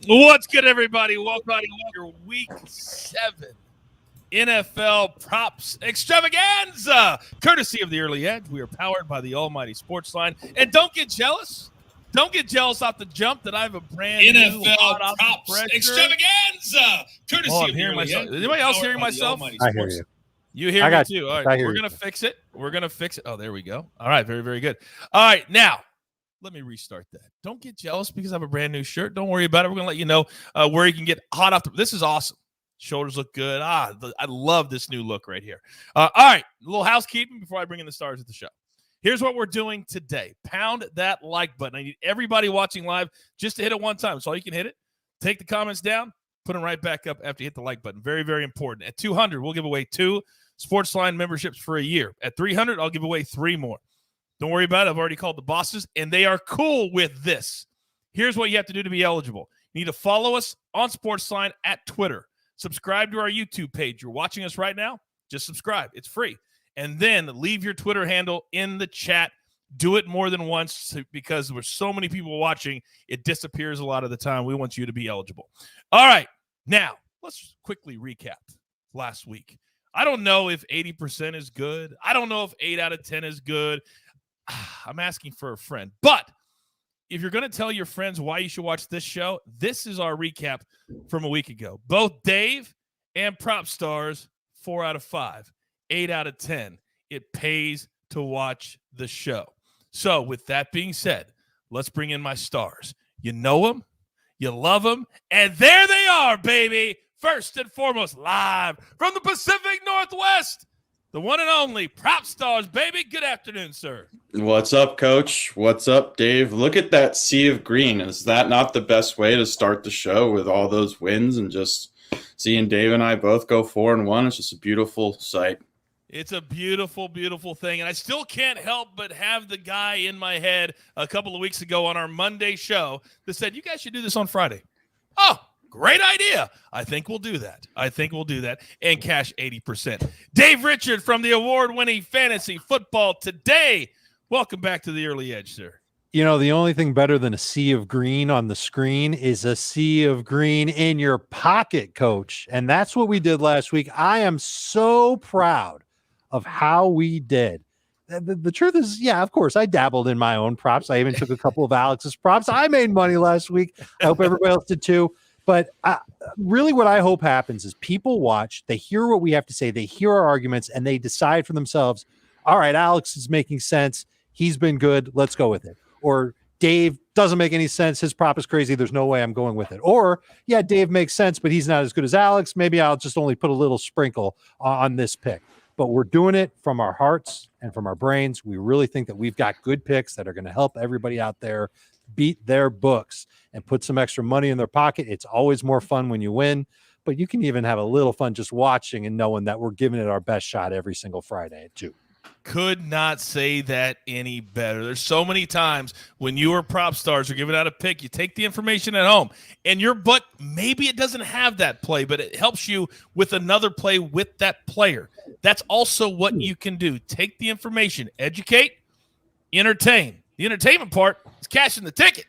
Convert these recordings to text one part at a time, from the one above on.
What's good, everybody? Welcome to your Week 7 NFL Props Extravaganza, courtesy of the Early Edge. We are powered by the almighty SportsLine. And don't get jealous. Don't get jealous off the jump that I have a brand new NFL Props Extravaganza, courtesy of the Early Edge. Is anybody else hearing myself? I hear you. You hear me too. All right, we're going to fix it. We're going to fix it. Oh, there we go. All right, very, very good. All right, now. Let me restart that. Don't get jealous because I have a brand new shirt. Don't worry about it. We're going to let you know where you can get hot off. This is awesome. Shoulders look good. I love this new look right here. All right, a little housekeeping before I bring in the stars of the show. Here's what we're doing today. Pound that like button. I need everybody watching live just to hit it one time. So you can hit it. Take the comments down. Put them right back up after you hit the like button. Very, very important. At 200, we'll give away 2 SportsLine memberships for a year. At 300, I'll give away 3 more. Don't worry about it. I've already called the bosses, and they are cool with this. Here's what you have to do to be eligible. You need to follow us on SportsLine at Twitter. Subscribe to our YouTube page. You're watching us right now? Just subscribe. It's free. And then leave your Twitter handle in the chat. Do it more than once because there's so many people watching, it disappears a lot of the time. We want you to be eligible. All right. Now, let's quickly recap last week. I don't know if 80% is good. I don't know if 8 out of 10 is good. I'm asking for a friend. But if you're going to tell your friends why you should watch this show, this is our recap from a week ago. Both Dave and Prop Stars, 4 out of 5, 8 out of 10. It pays to watch the show. So with that being said, let's bring in my stars. You know them, you love them, and there they are, baby. First and foremost, live from the Pacific Northwest, the one and only Prop Stars, baby. Good afternoon, sir. What's up, Coach? What's up, Dave? Look at that sea of green. Is that not the best way to start the show with all those wins and just seeing Dave and I both go 4-1? It's just a beautiful sight. It's a beautiful, beautiful thing. And I still can't help but have the guy in my head a couple of weeks ago on our Monday show that said, you guys should do this on Friday. Oh, great idea. I think we'll do that. And cash 80%. Dave Richard from the award-winning Fantasy Football Today. Welcome back to the Early Edge, sir. You know, the only thing better than a sea of green on the screen is a sea of green in your pocket, Coach. And that's what we did last week. I am so proud of how we did. The truth is, yeah, of course, I dabbled in my own props. I even took a couple of Alex's props. I made money last week. I hope everybody else did too. But really what I hope happens is people watch, they hear what we have to say, they hear our arguments, and they decide for themselves, all right, Alex is making sense. He's been good. Let's go with it. Or Dave doesn't make any sense. His prop is crazy. There's no way I'm going with it. Or, yeah, Dave makes sense, but he's not as good as Alex. Maybe I'll just only put a little sprinkle on this pick. But we're doing it from our hearts and from our brains. We really think that we've got good picks that are going to help everybody out there beat their books and put some extra money in their pocket. It's always more fun when you win, but you can even have a little fun just watching and knowing that we're giving it our best shot every single Friday at 2. Could not say that any better. There's so many times when you or Prop Stars are giving out a pick, you take the information at home and your butt, maybe it doesn't have that play, but it helps you with another play with that player. That's also what you can do. Take the information, educate, entertain. The entertainment part is cashing the ticket.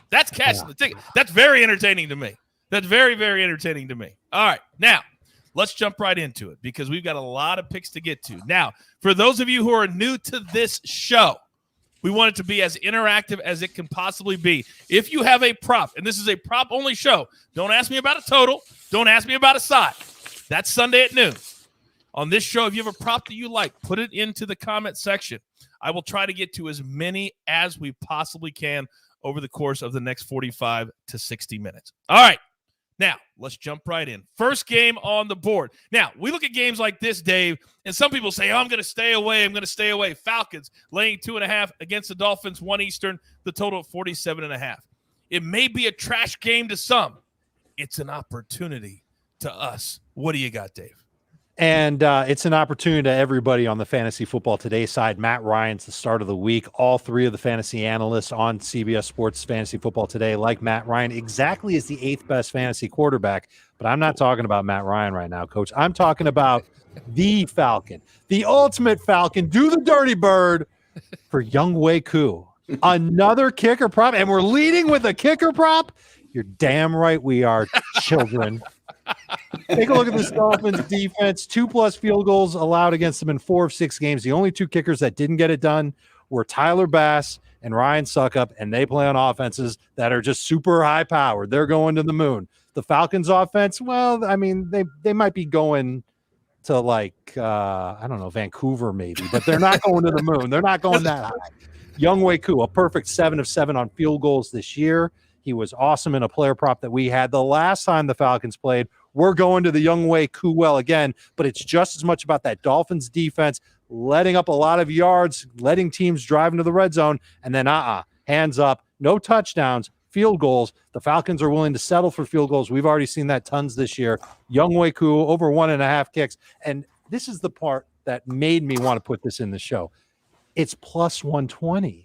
That's cashing the ticket. That's very entertaining to me. That's very, very entertaining to me. All right, now let's jump right into it because we've got a lot of picks to get to. Now, for those of you who are new to this show, we want it to be as interactive as it can possibly be. If you have a prop, and this is a prop-only show, don't ask me about a total. Don't ask me about a side. That's Sunday at noon. On this show, if you have a prop that you like, put it into the comment section. I will try to get to as many as we possibly can over the course of the next 45 to 60 minutes. All right. Now, let's jump right in. First game on the board. Now, we look at games like this, Dave, and some people say, oh, I'm going to stay away. Falcons laying 2.5 against the Dolphins, 1 Eastern, the total of 47.5. It may be a trash game to some. It's an opportunity to us. What do you got, Dave? And it's an opportunity to everybody on the Fantasy Football Today side. Matt Ryan's the start of the week. All 3 of the fantasy analysts on CBS Sports Fantasy Football Today, like Matt Ryan, exactly as the 8th best fantasy quarterback. But I'm not talking about Matt Ryan right now, Coach. I'm talking about the Falcon, the ultimate Falcon. Do the dirty bird for Young Wei Koo. Another kicker prop, and we're leading with a kicker prop. You're damn right we are, children. Take a look at this Dolphins defense. 2+ field goals allowed against them in 4 of 6 games. The only 2 kickers that didn't get it done were Tyler Bass and Ryan Suckup, and they play on offenses that are just super high-powered. They're going to the moon. The Falcons offense, well, I mean, they might be going to, like, I don't know, Vancouver maybe, but they're not going to the moon. They're not going that high. Younghoe Koo, a perfect 7 of 7 on field goals this year. He was awesome in a player prop that we had the last time the Falcons played. We're going to the Younghoe Koo well again, but it's just as much about that Dolphins defense letting up a lot of yards, letting teams drive into the red zone, and then hands up, no touchdowns, field goals. The Falcons are willing to settle for field goals. We've already seen that tons this year. Younghoe Koo, over 1.5 kicks. And this is the part that made me want to put this in the show. It's plus 120,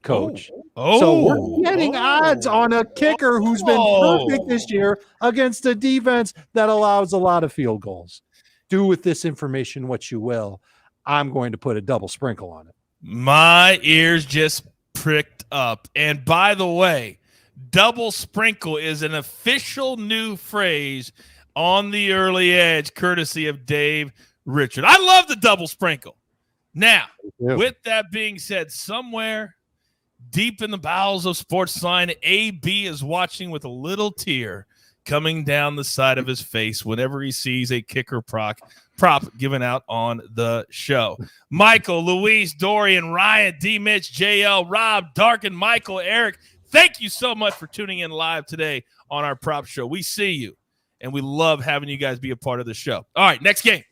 Coach. So we're getting odds on a kicker who's been perfect this year against a defense that allows a lot of field goals. Do with this information what you will. I'm going to put a double sprinkle on it. My ears just pricked up. And by the way, double sprinkle is an official new phrase on the early edge, courtesy of Dave Richard. I love the double sprinkle. Now, with that being said, somewhere deep in the bowels of SportsLine, AB is watching with a little tear coming down the side of his face whenever he sees a kicker prop given out on the show. Michael, Luis, Dorian, Ryan, D. Mitch, JL, Rob, Darkin, Michael, Eric, thank you so much for tuning in live today on our prop show. We see you, and we love having you guys be a part of the show. All right, next game.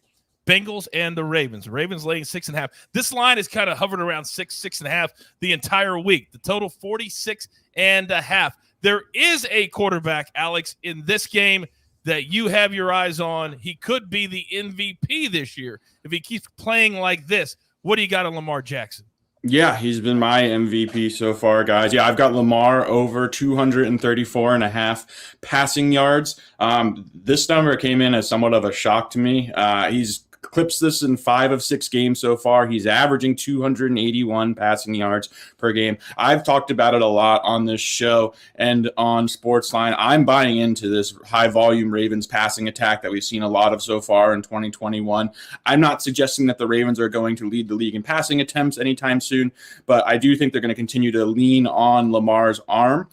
Bengals and the Ravens. Ravens laying 6.5. This line is kind of hovered around 6.5 the entire week. The total 46.5. There is a quarterback, Alex, in this game that you have your eyes on. He could be the MVP this year if he keeps playing like this. What do you got on Lamar Jackson? Yeah, he's been my MVP so far, guys. Yeah, I've got Lamar over 234.5 passing yards. This number came in as somewhat of a shock to me. He's clips this in 5 of 6 games so far. He's averaging 281 passing yards per game. I've talked about it a lot on this show and on SportsLine. I'm buying into this high-volume Ravens passing attack that we've seen a lot of so far in 2021. I'm not suggesting that the Ravens are going to lead the league in passing attempts anytime soon, but I do think they're going to continue to lean on Lamar's arm.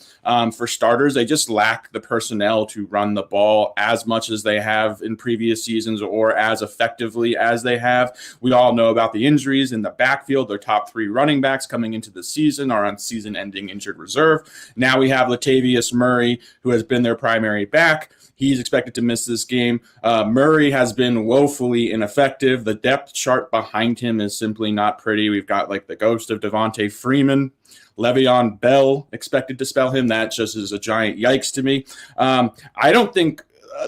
For starters, they just lack the personnel to run the ball as much as they have in previous seasons or as effectively as they have. We all know about the injuries in the backfield. Their top 3 running backs coming into the season are on season-ending injured reserve. Now we have Latavius Murray, who has been their primary back. He's expected to miss this game. Murray has been woefully ineffective. The depth chart behind him is simply not pretty. We've got like the ghost of Devontae Freeman, Le'Veon Bell expected to spell him. That just is a giant yikes to me. I don't think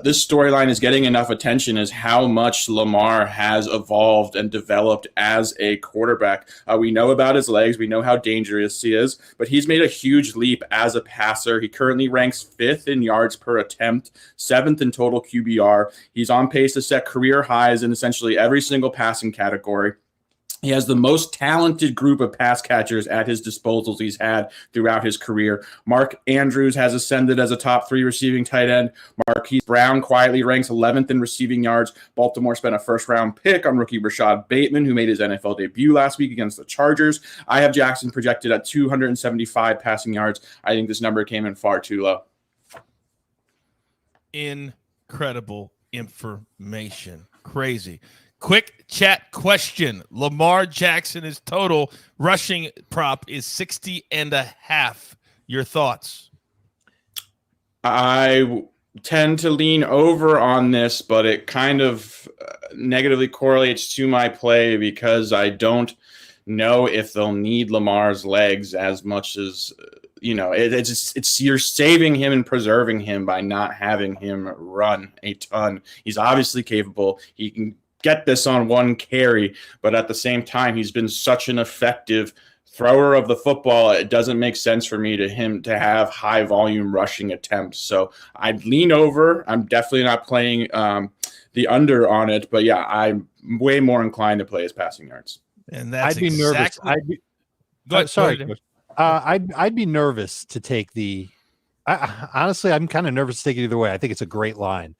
this storyline is getting enough attention as how much Lamar has evolved and developed as a quarterback. We know about his legs. We know how dangerous he is, but he's made a huge leap as a passer. He currently ranks 5th in yards per attempt, 7th in total QBR. He's on pace to set career highs in essentially every single passing category. He has the most talented group of pass catchers at his disposals he's had throughout his career. Mark Andrews has ascended as a top 3 receiving tight end. Marquise Brown quietly ranks 11th in receiving yards. Baltimore spent a first-round pick on rookie Rashad Bateman, who made his NFL debut last week against the Chargers. I have Jackson projected at 275 passing yards. I think this number came in far too low. Incredible information. Crazy. Quick chat question. Lamar Jackson, his total rushing prop is 60.5. Your thoughts? I tend to lean over on this, but it kind of negatively correlates to my play because I don't know if they'll need Lamar's legs as much as it's you're saving him and preserving him by not having him run a ton. He's obviously capable. He can get this on one carry, but at the same time, he's been such an effective thrower of the football. It doesn't make sense for me to have high volume rushing attempts. So I'd lean over. I'm definitely not playing the under on it, but yeah, I'm way more inclined to play his passing yards. And that's I'd be nervous. I'd be nervous to take the Honestly, I'm kind of nervous to take it either way. I think it's a great line.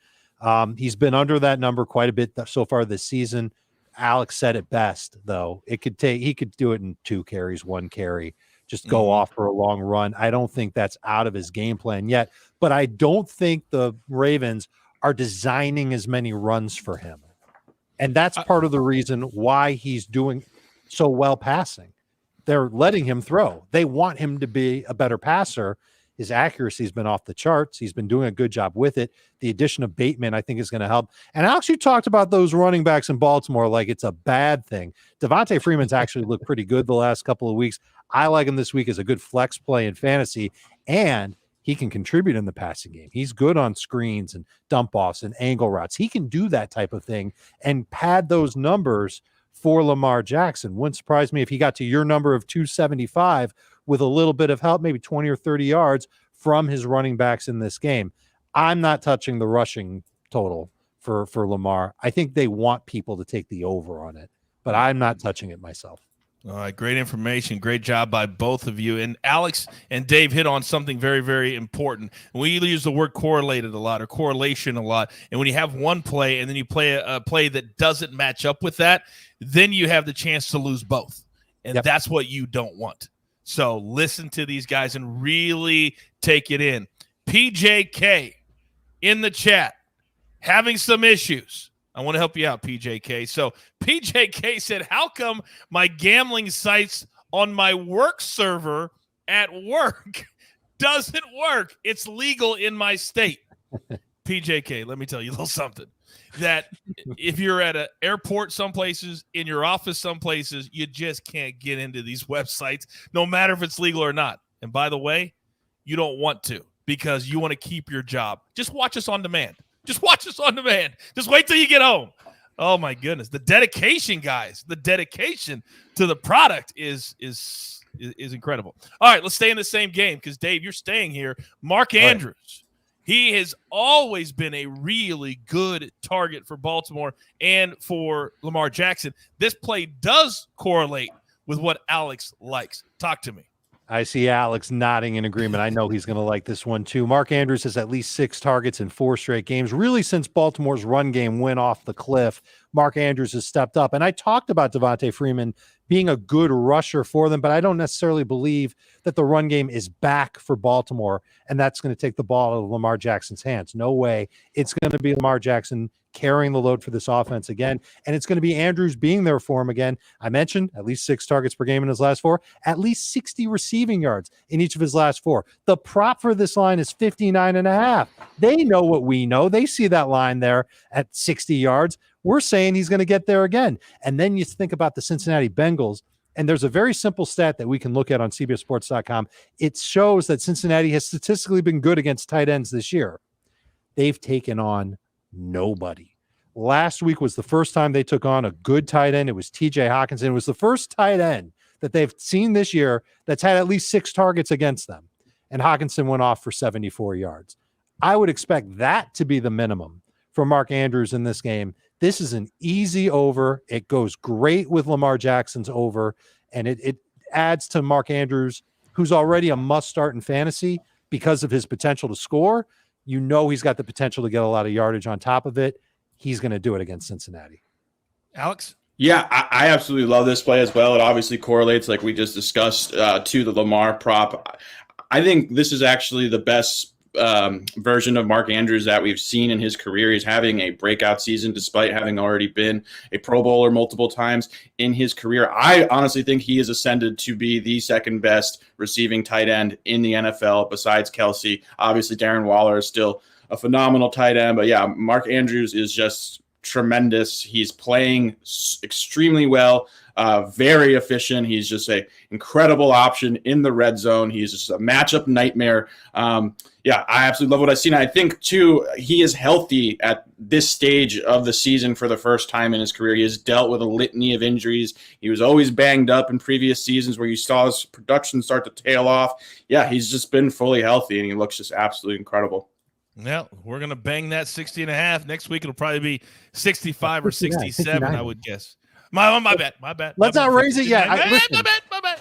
He's been under that number quite a bit so far this season. Alex said it best, though. He could do it in 2 carries, 1 carry, just go off for a long run. I don't think that's out of his game plan yet, but I don't think the Ravens are designing as many runs for him. And that's part of the reason why he's doing so well passing. They're letting him throw. They want him to be a better passer. His accuracy has been off the charts. He's been doing a good job with it. The addition of Bateman, I think, is going to help. And Alex, you talked about those running backs in Baltimore like it's a bad thing. Devontae Freeman's actually looked pretty good the last couple of weeks. I like him this week as a good flex play in fantasy, and he can contribute in the passing game. He's good on screens and dump offs and angle routes. He can do that type of thing and pad those numbers for Lamar Jackson. Wouldn't surprise me if he got to your number of 275 with a little bit of help, maybe 20 or 30 yards from his running backs in this game. I'm not touching the rushing total for Lamar. I think they want people to take the over on it, but I'm not touching it myself. All right, great information. Great job by both of you. And Alex and Dave hit on something very, very important. We use the word correlated a lot or correlation a lot. And when you have one play and then you play a play that doesn't match up with that, then you have the chance to lose both. And that's what you don't want. So listen to these guys and really take it in. PJK in the chat having some issues. I want to help you out, PJK. So PJK said, how come my gambling sites on my work server at work doesn't work? It's legal in my state. PJK, let me tell you a little something. That if you're at an airport some places, in your office some places, you just can't get into these websites, no matter if it's legal or not. And by the way, you don't want to because you want to keep your job. Just watch us on demand. Just watch us on demand. Just wait till you get home. Oh, my goodness. The dedication, guys, the dedication to the product is incredible. All right, let's stay in the same game because, Dave, you're staying here. Mark Andrews. He has always been a really good target for Baltimore and for Lamar Jackson. This play does correlate with what Alex likes. Talk to me. I see Alex nodding in agreement. I know he's going to like this one too. Mark Andrews has at least 6 targets in 4 straight games. Really, since Baltimore's run game went off the cliff, Mark Andrews has stepped up. And I talked about Devontae Freeman being a good rusher for them, but I don't necessarily believe that the run game is back for Baltimore, and that's going to take the ball out of Lamar Jackson's hands. No way. It's going to be Lamar Jackson carrying the load for this offense again, and it's going to be Andrews being there for him again. I mentioned at least 6 targets per game in his last 4, at least 60 receiving yards in each of his last 4. The prop for this line is 59.5. They know what we know. They see that line there at 60 yards. We're saying he's going to get there again. And then you think about the Cincinnati Bengals, and there's a very simple stat that we can look at on CBSSports.com. It shows that Cincinnati has statistically been good against tight ends this year. They've taken on nobody. Last week was the first time they took on a good tight end. It was TJ Hawkinson. It was the first tight end that they've seen this year that's had at least 6 targets against them. And Hawkinson went off for 74 yards. I would expect that to be the minimum for Mark Andrews in this game. This is an easy over. It goes great with Lamar Jackson's over, and it adds to Mark Andrews, who's already a must-start in fantasy because of his potential to score. You know he's got the potential to get a lot of yardage on top of it. He's going to do it against Cincinnati. Alex? Yeah, I absolutely love this play as well. It obviously correlates, like we just discussed, to the Lamar prop. I think this is actually the best version of Mark Andrews that we've seen in his career. He's having a breakout season despite having already been a Pro Bowler multiple times in his career. I honestly think he has ascended to be the second best receiving tight end in the NFL besides Kelsey. Obviously, Darren Waller is still a phenomenal tight end, but yeah, Mark Andrews is just tremendous. He's playing extremely well, very efficient. He's just an incredible option in the red zone. He's just a matchup nightmare. Yeah, I absolutely love what I've seen. I think, too, he is healthy at this stage of the season for the first time in his career. He has dealt with a litany of injuries. He was always banged up in previous seasons where you saw his production start to tail off. Yeah, he's just been fully healthy, and he looks just absolutely incredible. Yeah, we're going to bang that 60.5. Next week, it'll probably be 65 or 67, I would guess. My bad. Let's not raise it yet.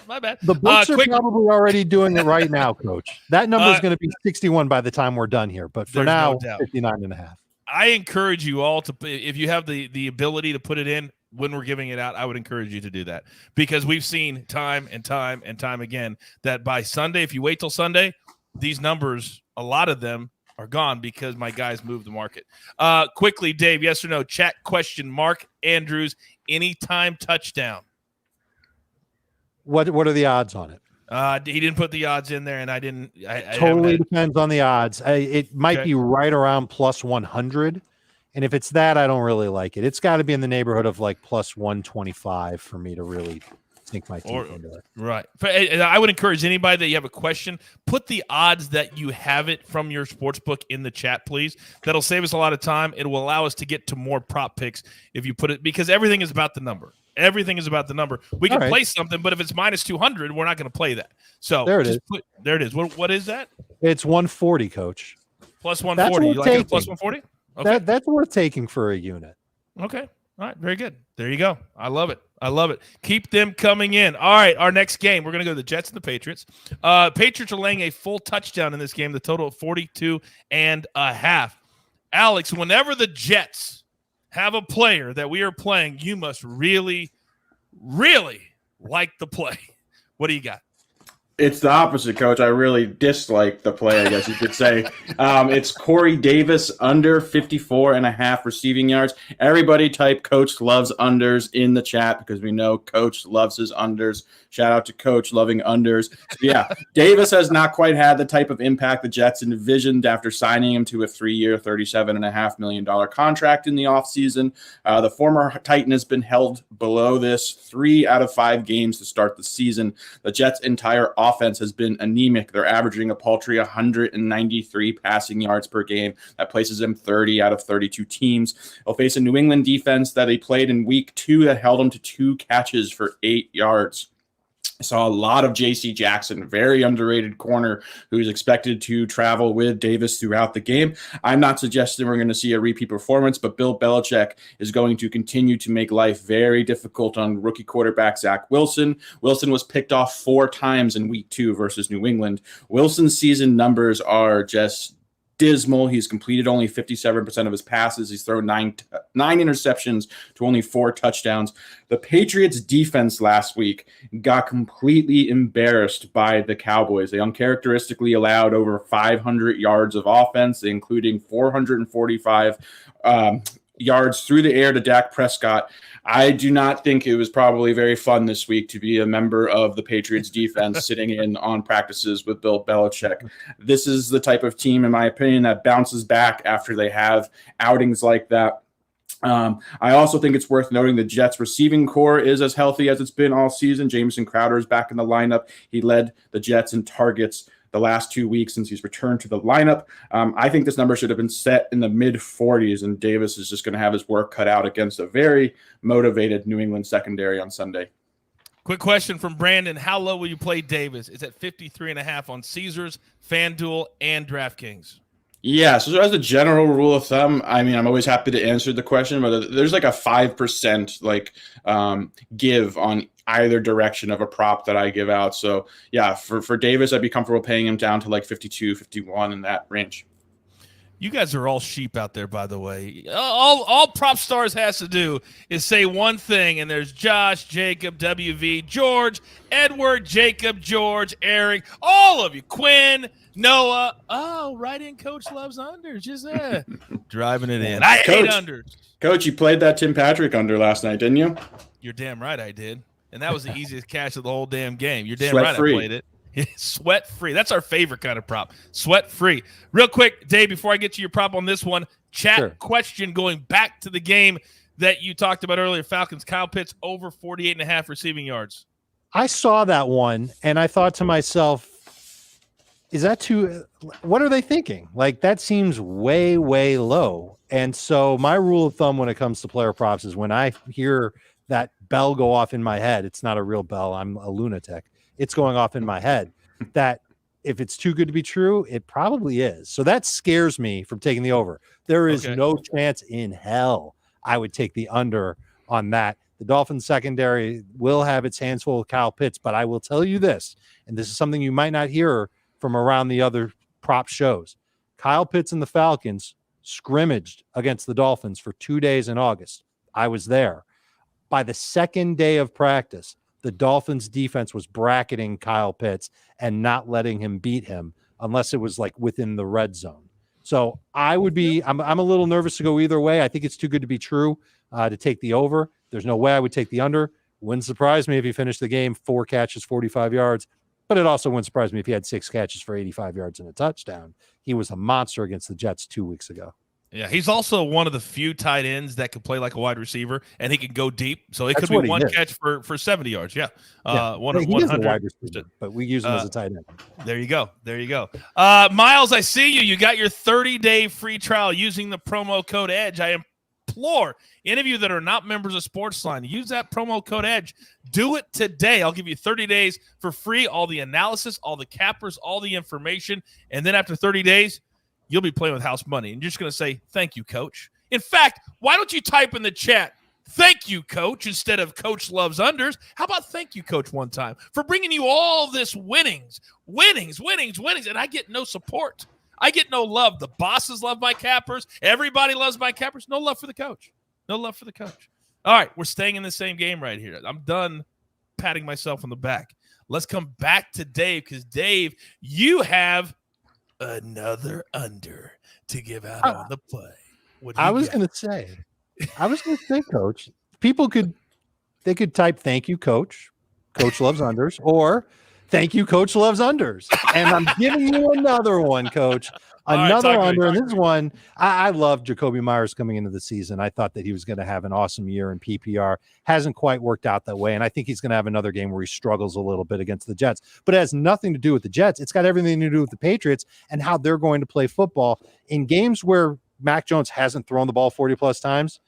My My bad. The books are probably already doing it right now, Coach. That number is going to be 61 by the time we're done here. But for now, 59.5. I encourage you all to, if you have the ability to put it in when we're giving it out, I would encourage you to do that, because we've seen time and time and time again that by Sunday, if you wait till Sunday, these numbers, a lot of them are gone because my guys moved the market. Quickly, Dave, yes or no? Chat question, Mark Andrews, anytime touchdown. What are the odds on it? He didn't put the odds in there, and I didn't. Totally depends on the odds. It might be right around plus 100. And if it's that, I don't really like it. It's got to be in the neighborhood of like plus 125 for me to really sink my teeth into it. Right. I would encourage anybody that you have a question, put the odds that you have it from your sportsbook in the chat, please. That'll save us a lot of time. It will allow us to get to more prop picks if you put it, because everything is about the number. Everything is about the number. We can play something, but if it's minus 200, we're not going to play that. So there it is. There it is. What is that? It's 140, Coach. Plus 140. You like it plus 140? Okay. That's worth taking for a unit. Okay. All right. Very good. There you go. I love it. I love it. Keep them coming in. All right. Our next game, we're going to go to the Jets and the Patriots. Patriots are laying a full touchdown in this game, the total of 42.5. Alex, whenever the Jets have a player that we are playing, you must really, really like the play. What do you got? It's the opposite, Coach. I really dislike the play, I guess you could say. It's Corey Davis under 54.5 receiving yards. Everybody type Coach loves unders in the chat, because we know Coach loves his unders. Shout out to Coach loving unders. So yeah, Davis has not quite had the type of impact the Jets envisioned after signing him to a 3-year, $37.5 million contract in the offseason. The former Titan has been held below this 3 out of 5 games to start the season. The Jets' entire offense has been anemic. They're averaging a paltry 193 passing yards per game. That places them 30 out of 32 teams. They'll face a New England defense that they played in week 2 that held them to 2 catches for 8 yards. I saw a lot of J.C. Jackson, very underrated corner, who's expected to travel with Davis throughout the game. I'm not suggesting we're going to see a repeat performance, but Bill Belichick is going to continue to make life very difficult on rookie quarterback Zach Wilson. Wilson was picked off 4 times in week 2 versus New England. Wilson's season numbers are just dismal. He's completed only 57% of his passes. He's thrown nine interceptions to only 4 touchdowns. The Patriots defense last week got completely embarrassed by the Cowboys. They uncharacteristically allowed over 500 yards of offense, including 445 yards through the air to Dak Prescott. I do not think it was probably very fun this week to be a member of the Patriots defense sitting in on practices with Bill Belichick. This is the type of team, in my opinion, that bounces back after they have outings like that. I also think it's worth noting the Jets receiving core is as healthy as it's been all season. Jamison Crowder is back in the lineup. He led the Jets in targets the last 2 weeks since he's returned to the lineup. I think this number should have been set in the mid-40s, and Davis is just going to have his work cut out against a very motivated New England secondary on Sunday. Quick question from Brandon. How low will you play Davis? It's at 53.5 on Caesars, FanDuel, and DraftKings. Yeah, so as a general rule of thumb, I mean, I'm always happy to answer the question, but there's like a 5% give on either direction of a prop that I give out. So yeah, for Davis, I'd be comfortable paying him down to like 52, 51 in that range. You guys are all sheep out there, by the way. All Prop Stars has to do is say one thing, and there's Josh, Jacob, WV, George, Edward, Jacob, George, Eric, all of you, Quinn, Noah. Oh, right in. Coach loves unders. Just driving it in. I hate unders. Coach, you played that Tim Patrick under last night, didn't you? You're damn right I did. And that was the easiest cash of the whole damn game. You're damn Sweat right free. I played it. Sweat free. That's our favorite kind of prop. Sweat free. Real quick, Dave, before I get to your prop on this one, chat question going back to the game that you talked about earlier, Falcons, Kyle Pitts over 48.5 receiving yards. I saw that one, and I thought to myself, is that too – what are they thinking? Like, that seems way, way low. And so my rule of thumb when it comes to player props is when I hear that bell go off in my head, it's not a real bell, I'm a lunatic. It's going off in my head that if it's too good to be true, it probably is. So that scares me from taking the over. There is no chance in hell I would take the under on that. The Dolphins secondary will have its hands full with Kyle Pitts, but I will tell you this, and this is something you might not hear from around the other prop shows. Kyle Pitts and the Falcons scrimmaged against the Dolphins for 2 days in August. I was there. By the second day of practice, the Dolphins defense was bracketing Kyle Pitts and not letting him beat him unless it was like within the red zone. So I'm a little nervous to go either way. I think it's too good to be true to take the over. There's no way I would take the under. Wouldn't surprise me if he finished the game 4 catches, 45 yards, but it also wouldn't surprise me if he had 6 catches for 85 yards and a touchdown. He was a monster against the Jets 2 weeks ago. Yeah, he's also one of the few tight ends that can play like a wide receiver, and he can go deep. So it could be one catch for 70 yards. Yeah, he is a wide receiver, but we use him as a tight end. There you go. Miles, I see you. You got your 30-day free trial using the promo code EDGE. I implore any of you that are not members of SportsLine to use that promo code EDGE. Do it today. I'll give you 30 days for free, all the analysis, all the cappers, all the information, and then after 30 days, you'll be playing with house money, and you're just going to say, thank you, coach. In fact, why don't you type in the chat, thank you, coach, instead of coach loves unders? How about thank you, coach, one time for bringing you all this winnings, and I get no support. I get no love. The bosses love my cappers. Everybody loves my cappers. No love for the coach. All right, we're staying in the same game right here. I'm done patting myself on the back. Let's come back to Dave, because, Dave, you have another under to give out on the play. I was going to say, coach, people could type thank you, coach loves unders, or thank you, coach loves unders. And I'm giving you another one, coach. Another under. And this one, I love Jacoby Myers coming into the season. I thought that he was going to have an awesome year in PPR. Hasn't quite worked out that way. And I think he's going to have another game where he struggles a little bit against the Jets. But it has nothing to do with the Jets. It's got everything to do with the Patriots and how they're going to play football. In games where Mac Jones hasn't thrown the ball 40-plus times,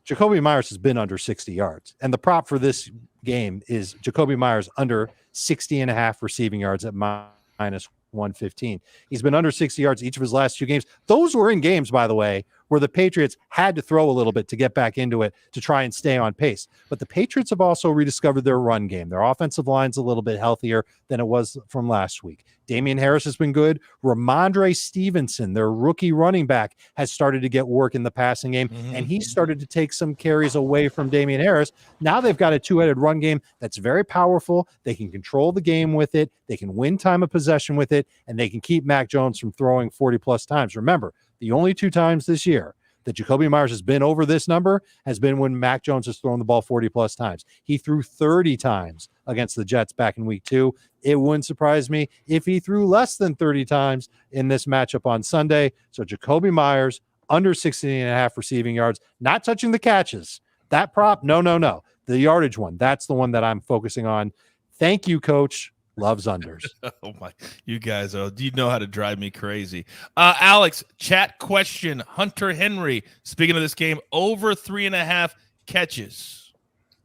Jacoby Myers has been under 60 yards. And the prop for this game is Jacoby Myers under 60.5 receiving yards at minus 115. He's been under 60 yards each of his last 2 games. Those were in games, by the way, where the Patriots had to throw a little bit to get back into it to try and stay on pace. But the Patriots have also rediscovered their run game. Their offensive line's a little bit healthier than it was from last week. Damian Harris has been good. Ramondre Stevenson, their rookie running back, has started to get work in the passing game, and he started to take some carries away from Damian Harris. Now they've got a 2-headed run game that's very powerful. They can control the game with it. They can win time of possession with it, and they can keep Mac Jones from throwing 40-plus times. Remember, the only 2 times this year that Jacoby Myers has been over this number has been when Mac Jones has thrown the ball 40-plus times. He threw 30 times against the Jets back in week 2. It wouldn't surprise me if he threw less than 30 times in this matchup on Sunday. So Jacoby Myers, under 16.5 receiving yards, not touching the catches. That prop, no. The yardage one, that's the one that I'm focusing on. Thank you, coach. Loves unders. Oh my, you guys, you know how to drive me crazy. Alex, chat question. Hunter Henry, speaking of this game, over 3.5 catches.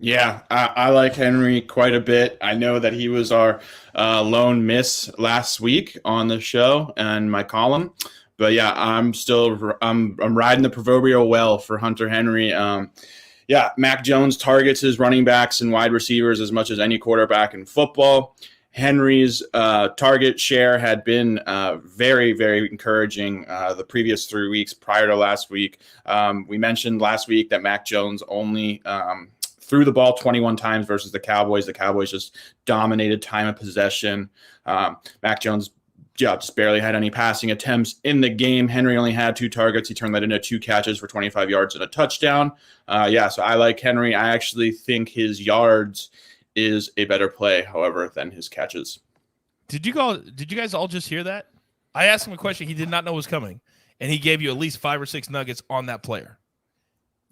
Yeah, I like Henry quite a bit. I know that he was our lone miss last week on the show and my column, but yeah, I'm riding the proverbial well for Hunter Henry. Yeah, Mac Jones targets his running backs and wide receivers as much as any quarterback in football. Henry's target share had been very, very encouraging the previous 3 weeks prior to last week. We mentioned last week that Mac Jones only threw the ball 21 times versus the Cowboys. The Cowboys just dominated time of possession. Mac Jones just barely had any passing attempts in the game. Henry only had 2 targets. He turned that into 2 catches for 25 yards and a touchdown. So I like Henry. I actually think his yards is a better play, however, than his catches. Did you guys all just hear that? I asked him a question he did not know was coming, and he gave you at least 5 or 6 nuggets on that player.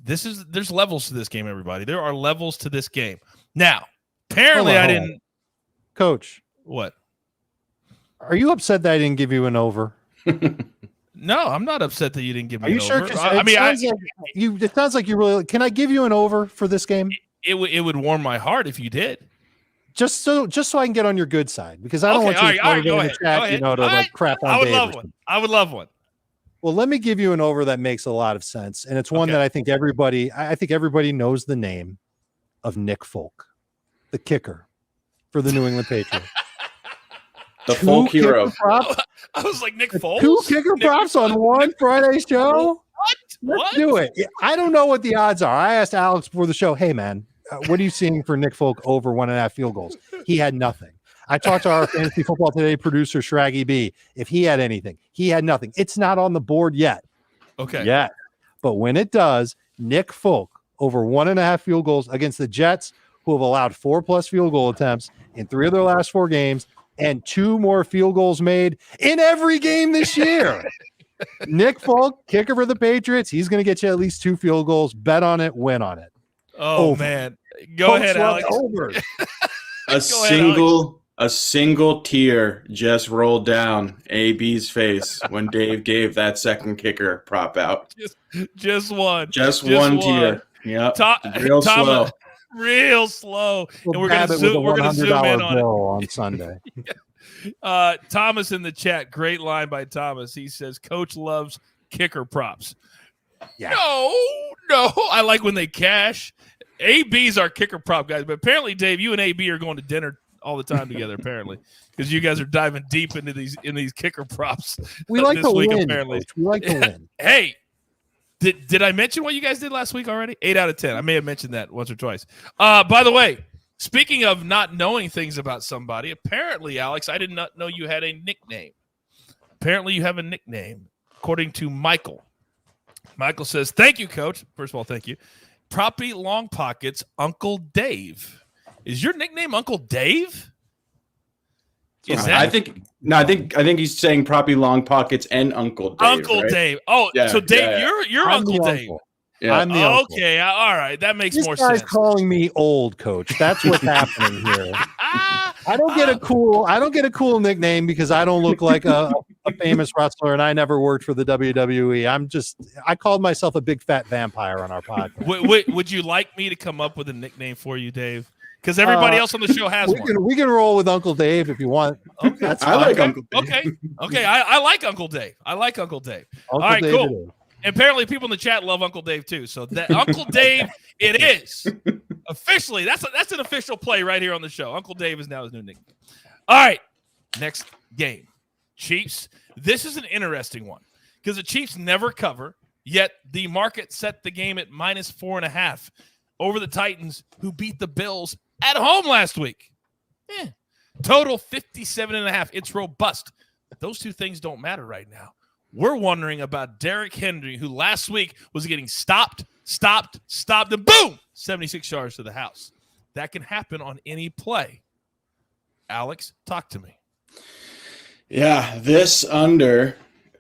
There's levels to this game, everybody. There are levels to this game. Now, apparently I didn't. Coach. What? Are you upset that I didn't give you an over? No, I'm not upset that you didn't give me an over. Are you sure? It sounds like you really. Can I give you an over for this game? It would warm my heart if you did. Just so I can get on your good side, because I don't want you to go in the chat, to like crap on Dave. I would love one. Well, let me give you an over that makes a lot of sense, and it's one that I think everybody knows the name. of Nick Folk, the kicker for the New England Patriots. The folk hero. I was like, Nick Foles? 2 kicker props on one Friday show? What? Let's do it. I don't know what the odds are. I asked Alex before the show, hey, man, what are you seeing for Nick Folk over 1.5 field goals? He had nothing. I talked to our Fantasy Football Today producer, Shraggy B, if he had anything. He had nothing. It's not on the board yet. Okay. Yeah. But when it does, Nick Folk over 1.5 field goals against the Jets, who have allowed 4+ field goal attempts in 3 of their last 4 games and 2 more field goals made in every game this year. Nick Folk, kicker for the Patriots. He's going to get you at least 2 field goals. Bet on it, win on it. Oh, over. man. Go ahead, Alex. Over. A single tear just rolled down AB's face when Dave gave that second kicker prop out. Just one. Just one tear. Yep. Real slow. Real slow. We'll and we're going to zoom in on it on Sunday. Thomas in the chat. Great line by Thomas. He says, Coach loves kicker props. Yeah. No. I like when they cash. AB's our kicker prop guys, but apparently, Dave, you and AB are going to dinner all the time together, apparently, because you guys are diving deep into these kicker props. We like this to week, win. Apparently, Coach. We like to win. Hey, did I mention what you guys did last week already? 8 out of 10. I may have mentioned that once or twice. By the way, speaking of not knowing things about somebody, apparently, Alex, I did not know you had a nickname. Apparently, you have a nickname, according to Michael. Michael says, "Thank you, Coach." First of all, thank you. Proppy Long Pockets, Uncle Dave. Is your nickname Uncle Dave? I think he's saying Proppy Long Pockets and Uncle Dave. Uncle right? Dave. Oh, yeah, so Dave, yeah. you're Uncle Dave. Uncle. Yeah. I'm the uncle. Okay, all right, that makes more This guy's sense. calling me old, Coach. That's what's happening here. I don't get a cool nickname because I don't look like a famous wrestler, and I never worked for the WWE. I called myself a big fat vampire on our podcast. Would you like me to come up with a nickname for you, Dave? Because everybody else on the show has one. We can roll with Uncle Dave if you want. Okay. That's I like Uncle Dave. Okay. I like Uncle Dave. Uncle All right, Dave cool. And apparently people in the chat love Uncle Dave too. So that Uncle Dave, it is officially. That's an official play right here on the show. Uncle Dave is now his new nickname. All right, next game, Chiefs. This is an interesting one because the Chiefs never cover. Yet the market set the game at -4.5 over the Titans, who beat the Bills at home last week. Total 57.5. It's robust. Those two things don't matter right now. We're wondering about Derrick Henry, who last week was getting stopped, and boom, 76 yards to the house. That can happen on any play. Alex, talk to me. Yeah,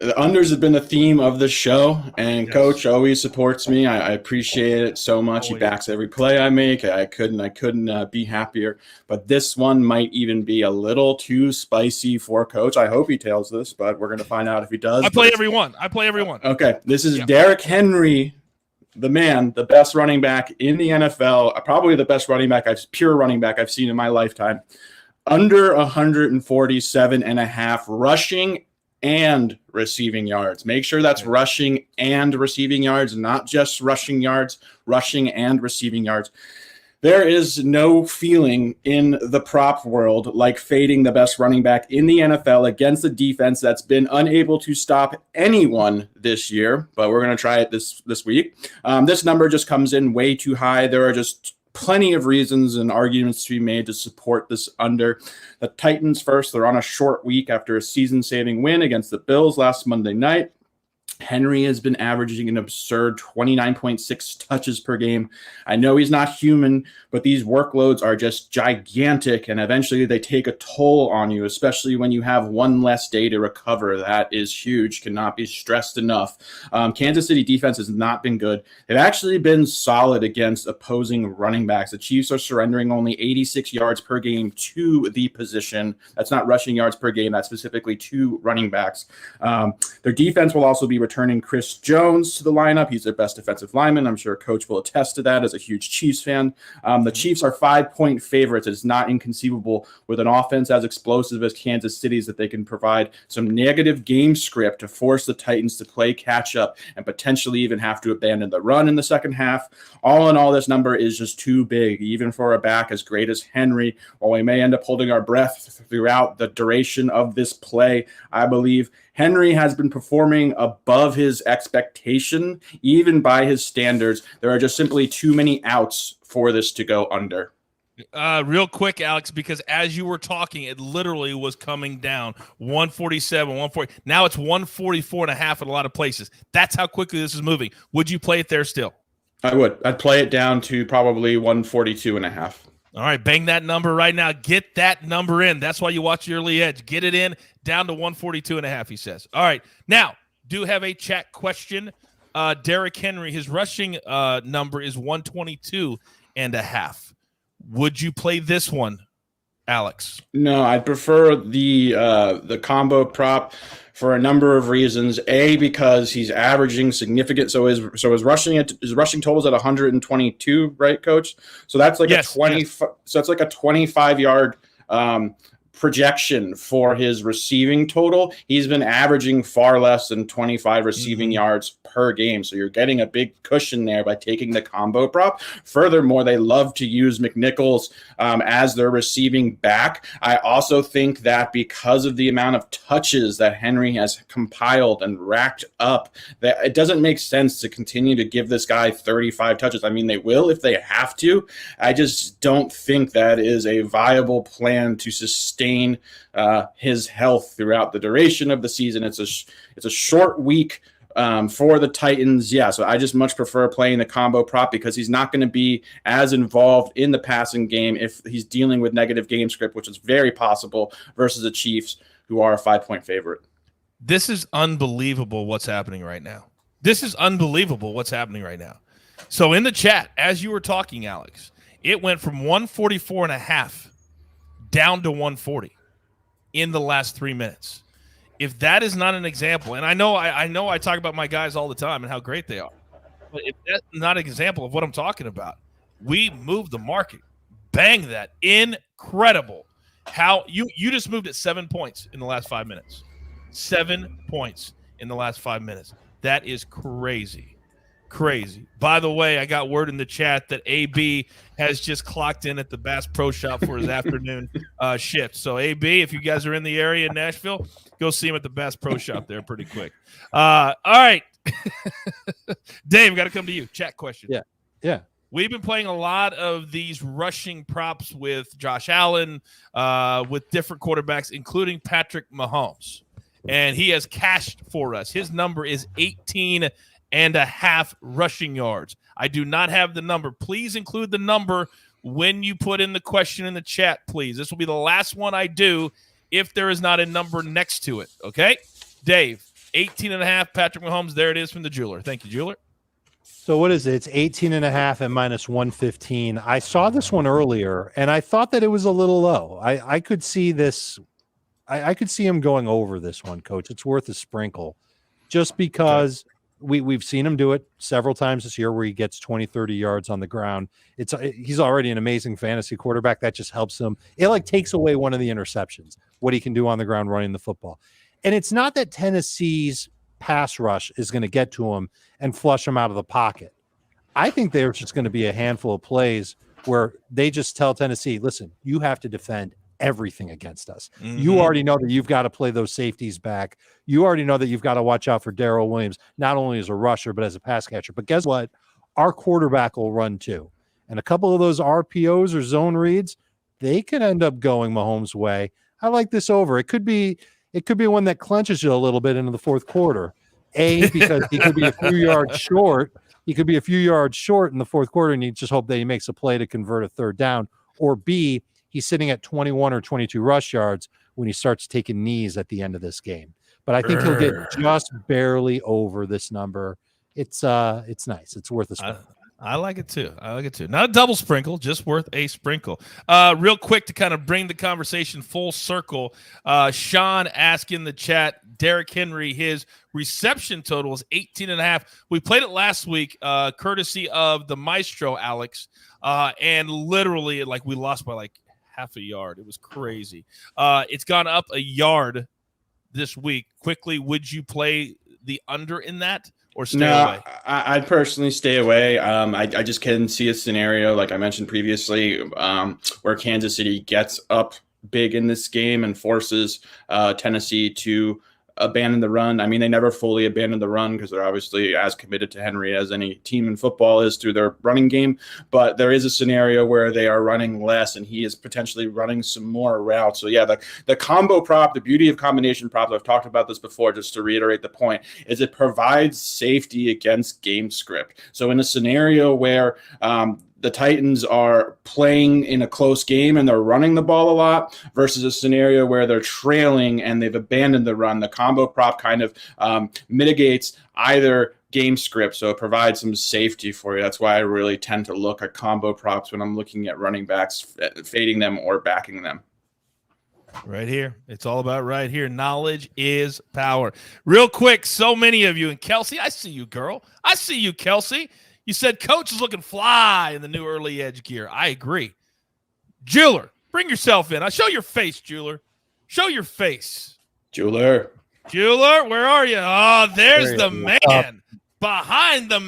the unders have been the theme of the show, and yes. Coach always supports me. I appreciate it so much. He backs every play I make. I couldn't be happier. But this one might even be a little too spicy for Coach. I hope he tails this, but we're going to find out if he does. I play every one. Okay, this is Derrick Henry, the man, the best running back in the NFL, probably the best pure running back I've seen in my lifetime. Under 147.5 rushing and receiving yards. Make sure that's rushing and receiving yards, not just rushing yards, rushing and receiving yards. There is no feeling in the prop world like fading the best running back in the NFL against a defense that's been unable to stop anyone this year, but we're going to try it this week. This number just comes in way too high. There are just plenty of reasons and arguments to be made to support this under. The Titans first, they're on a short week after a season-saving win against the Bills last Monday night. Henry has been averaging an absurd 29.6 touches per game. I know he's not human, but these workloads are just gigantic, and eventually they take a toll on you, especially when you have one less day to recover. That is huge, cannot be stressed enough. Kansas City defense has not been good. They've actually been solid against opposing running backs. The Chiefs are surrendering only 86 yards per game to the position. That's not rushing yards per game. That's specifically to running backs. Their defense will also be returning Chris Jones to the lineup. He's their best defensive lineman. I'm sure Coach will attest to that as a huge Chiefs fan. The Chiefs are 5-point favorites. It's not inconceivable with an offense as explosive as Kansas City's that they can provide some negative game script to force the Titans to play catch up and potentially even have to abandon the run in the second half. All in all, this number is just too big, even for a back as great as Henry. While we may end up holding our breath throughout the duration of this play, I believe Henry has been performing above his expectation, even by his standards. There are just simply too many outs for this to go under. Real quick, Alex, because as you were talking, it literally was coming down 147, 140. Now it's 144.5 at a lot of places. That's how quickly this is moving. Would you play it there still? I would. I'd play it down to probably 142.5. All right, bang that number right now. Get that number in. That's why you watch the early edge. Get it in down to 142.5, he says. All right, now, do have a chat question. Derrick Henry, his rushing number is 122.5. Would you play this one, Alex? No, I'd prefer the combo prop for a number of reasons. A, because he's averaging significant. So his rushing total is at 122, right, Coach? So that's like So that's like a 25-yard projection for his receiving total. He's been averaging far less than 25 receiving yards per game. So you're getting a big cushion there by taking the combo prop. Furthermore, they love to use McNichols as their receiving back. I also think that because of the amount of touches that Henry has compiled and racked up, that it doesn't make sense to continue to give this guy 35 touches. I mean, they will if they have to. I just don't think that is a viable plan to sustain his health throughout the duration of the season. It's a short week for the Titans. Yeah, so I just much prefer playing the combo prop because he's not going to be as involved in the passing game if he's dealing with negative game script, which is very possible versus the Chiefs, who are a 5-point favorite. This is unbelievable what's happening right now. So in the chat, as you were talking, Alex, it went from 144.5 down to 140 in the last 3 minutes. If that is not an example, and I know I talk about my guys all the time and how great they are, but if that's not an example of what I'm talking about, we moved the market. Bang that. Incredible. How you just moved it 7 points in the last 5 minutes. 7 points in the last 5 minutes. That is crazy. Crazy. By the way, I got word in the chat that AB has just clocked in at the Bass Pro Shop for his afternoon shift. So, AB, if you guys are in the area in Nashville, go see him at the Bass Pro Shop there pretty quick. All right. Dave, got to come to you. Chat question. Yeah. We've been playing a lot of these rushing props with Josh Allen, with different quarterbacks, including Patrick Mahomes. And he has cashed for us. His number is 18.5 rushing yards. I do not have the number. Please include the number when you put in the question in the chat, please. This will be the last one I do if there is not a number next to it. Okay? Dave, 18.5 Patrick Mahomes. There it is from the jeweler. Thank you, jeweler. So what is it? It's 18.5 and minus 115. I saw this one earlier, and I thought that it was a little low. I could see this. I could see him going over this one, Coach. It's worth a sprinkle just because we've seen him do it several times this year where he gets 20, 30 yards on the ground. He's already an amazing fantasy quarterback. That just helps him. It takes away one of the interceptions, what he can do on the ground running the football. And it's not that Tennessee's pass rush is going to get to him and flush him out of the pocket. I think there's just going to be a handful of plays where they just tell Tennessee, listen, you have to defend everything against us. Mm-hmm. You already know that you've got to play those safeties back. You already know that you've got to watch out for Darrell Williams, not only as a rusher, but as a pass catcher. But guess what? Our quarterback will run too. And a couple of those RPOs or zone reads, they can end up going Mahomes' way. I like this over. It could be one that clenches you a little bit into the fourth quarter. Because he could be a few yards short. He could be a few yards short in the fourth quarter, and you just hope that he makes a play to convert a third down. Or B, he's sitting at 21 or 22 rush yards when he starts taking knees at the end of this game. But I think he'll get just barely over this number. It's nice. It's worth a spin. I like it too. Not a double sprinkle, just worth a sprinkle. Real quick to kind of bring the conversation full circle. Sean asked in the chat, Derrick Henry, his reception total is 18.5. We played it last week, courtesy of the Maestro, Alex. And literally, like, we lost by like half a yard. It was crazy. It's gone up a yard this week. Quickly, would you play the under in that? Or stay away? I'd personally stay away. I just couldn't see a scenario, like I mentioned previously, where Kansas City gets up big in this game and forces Tennessee to abandon the run. I mean, they never fully abandon the run because they're obviously as committed to Henry as any team in football is through their running game. But there is a scenario where they are running less and he is potentially running some more routes. So yeah, the combo prop, the beauty of combination props, I've talked about this before, just to reiterate the point, is it provides safety against game script. So in a scenario where the Titans are playing in a close game and they're running the ball a lot versus a scenario where they're trailing and they've abandoned the run, the combo prop kind of mitigates either game script. So it provides some safety for you. That's why I really tend to look at combo props when I'm looking at running backs, fading them or backing them. Right here. It's all about right here. Knowledge is power. Real quick, so many of you, and Kelsey, I see you, girl. I see you, Kelsey. You said Coach is looking fly in the new early edge gear. I agree. Jeweler, bring yourself in. Show your face, Jeweler. Show your face. Jeweler, where are you? Oh, there's the man. Behind the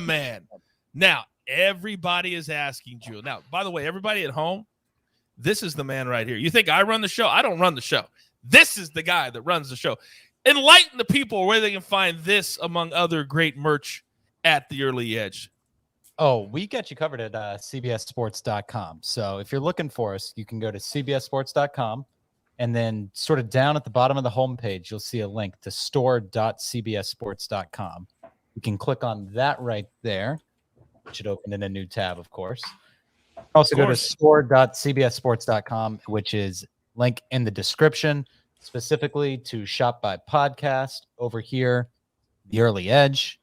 man. Now, everybody is asking Jeweler. Now, by the way, everybody at home, this is the man right here. You think I run the show? I don't run the show. This is the guy that runs the show. Enlighten the people where they can find this among other great merch at the early edge. Oh, we got you covered at cbssports.com. So if you're looking for us, you can go to cbssports.com and then sort of down at the bottom of the homepage, you'll see a link to store.cbssports.com. You can click on that right there. It should open in a new tab, of course. Also go to store.cbssports.com, which is link in the description, specifically to Shop by Podcast over here, the early edge.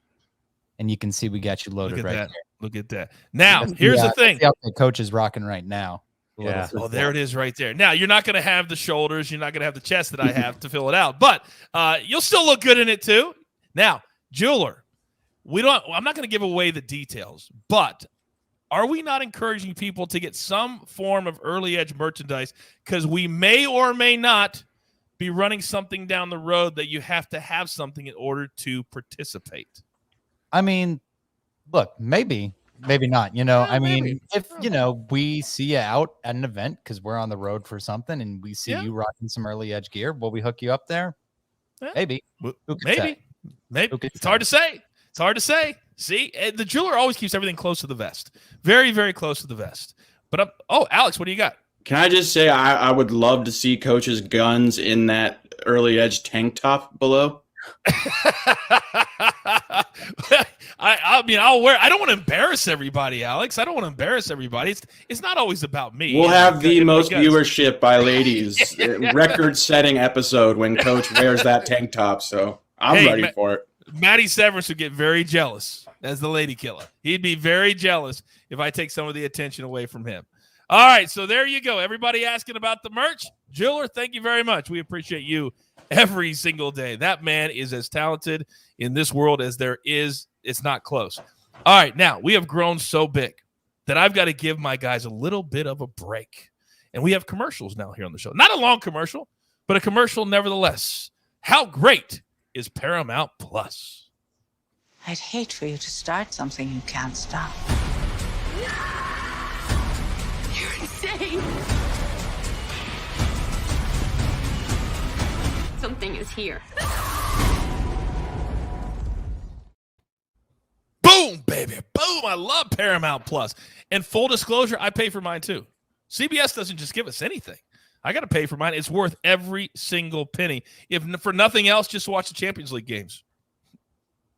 And you can see we got you loaded right there. Look at that. Now, here's the thing. The Coach is rocking right now. Yeah. Oh, there it is right there. Now, you're not going to have the shoulders. You're not going to have the chest that I have to fill it out. But you'll still look good in it, too. Now, Jeweler, I'm not going to give away the details. But are we not encouraging people to get some form of early edge merchandise? Because we may or may not be running something down the road that you have to have something in order to participate. I mean, look, maybe not. If we see you out at an event because we're on the road for something and we see you rocking some early edge gear, will we hook you up there? Yeah. Maybe. Maybe. It's hard to say. See, the jeweler always keeps everything close to the vest. Very, very close to the vest. But Alex, what do you got? Can I just say I would love to see Coach's guns in that early edge tank top below? I mean, I'll wear. I don't want to embarrass everybody, Alex. I don't want to embarrass everybody. It's not always about me. We'll have the most viewership by ladies, record-setting episode when Coach wears that tank top. So I'm ready for it. Matty Severance would get very jealous as the lady killer. He'd be very jealous if I take some of the attention away from him. All right, so there you go. Everybody asking about the merch. Jeweler, thank you very much. We appreciate you every single day. That man is as talented in this world as there is. It's not close. All right, now we have grown so big that I've got to give my guys a little bit of a break. And we have commercials now here on the show. Not a long commercial, but a commercial nevertheless. How great is Paramount Plus? I'd hate for you to start something you can't stop. You're insane. Something is here. Boom, baby. Boom. I love Paramount Plus. And full disclosure, I pay for mine too. CBS doesn't just give us anything. I got to pay for mine. It's worth every single penny. If for nothing else, just watch the Champions League games.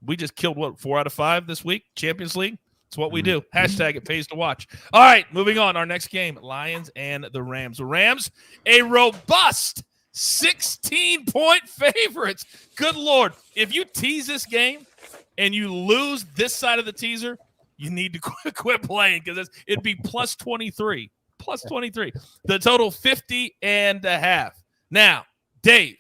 We just killed, 4 out of 5 this week? Champions League? It's what we do. Hashtag it pays to watch. All right, moving on. Our next game, Lions and the Rams. The Rams, a robust 16-point favorites. Good Lord. If you tease this game and you lose this side of the teaser, you need to quit playing because it'd be plus 23. Plus 23. The total 50.5. Now, Dave,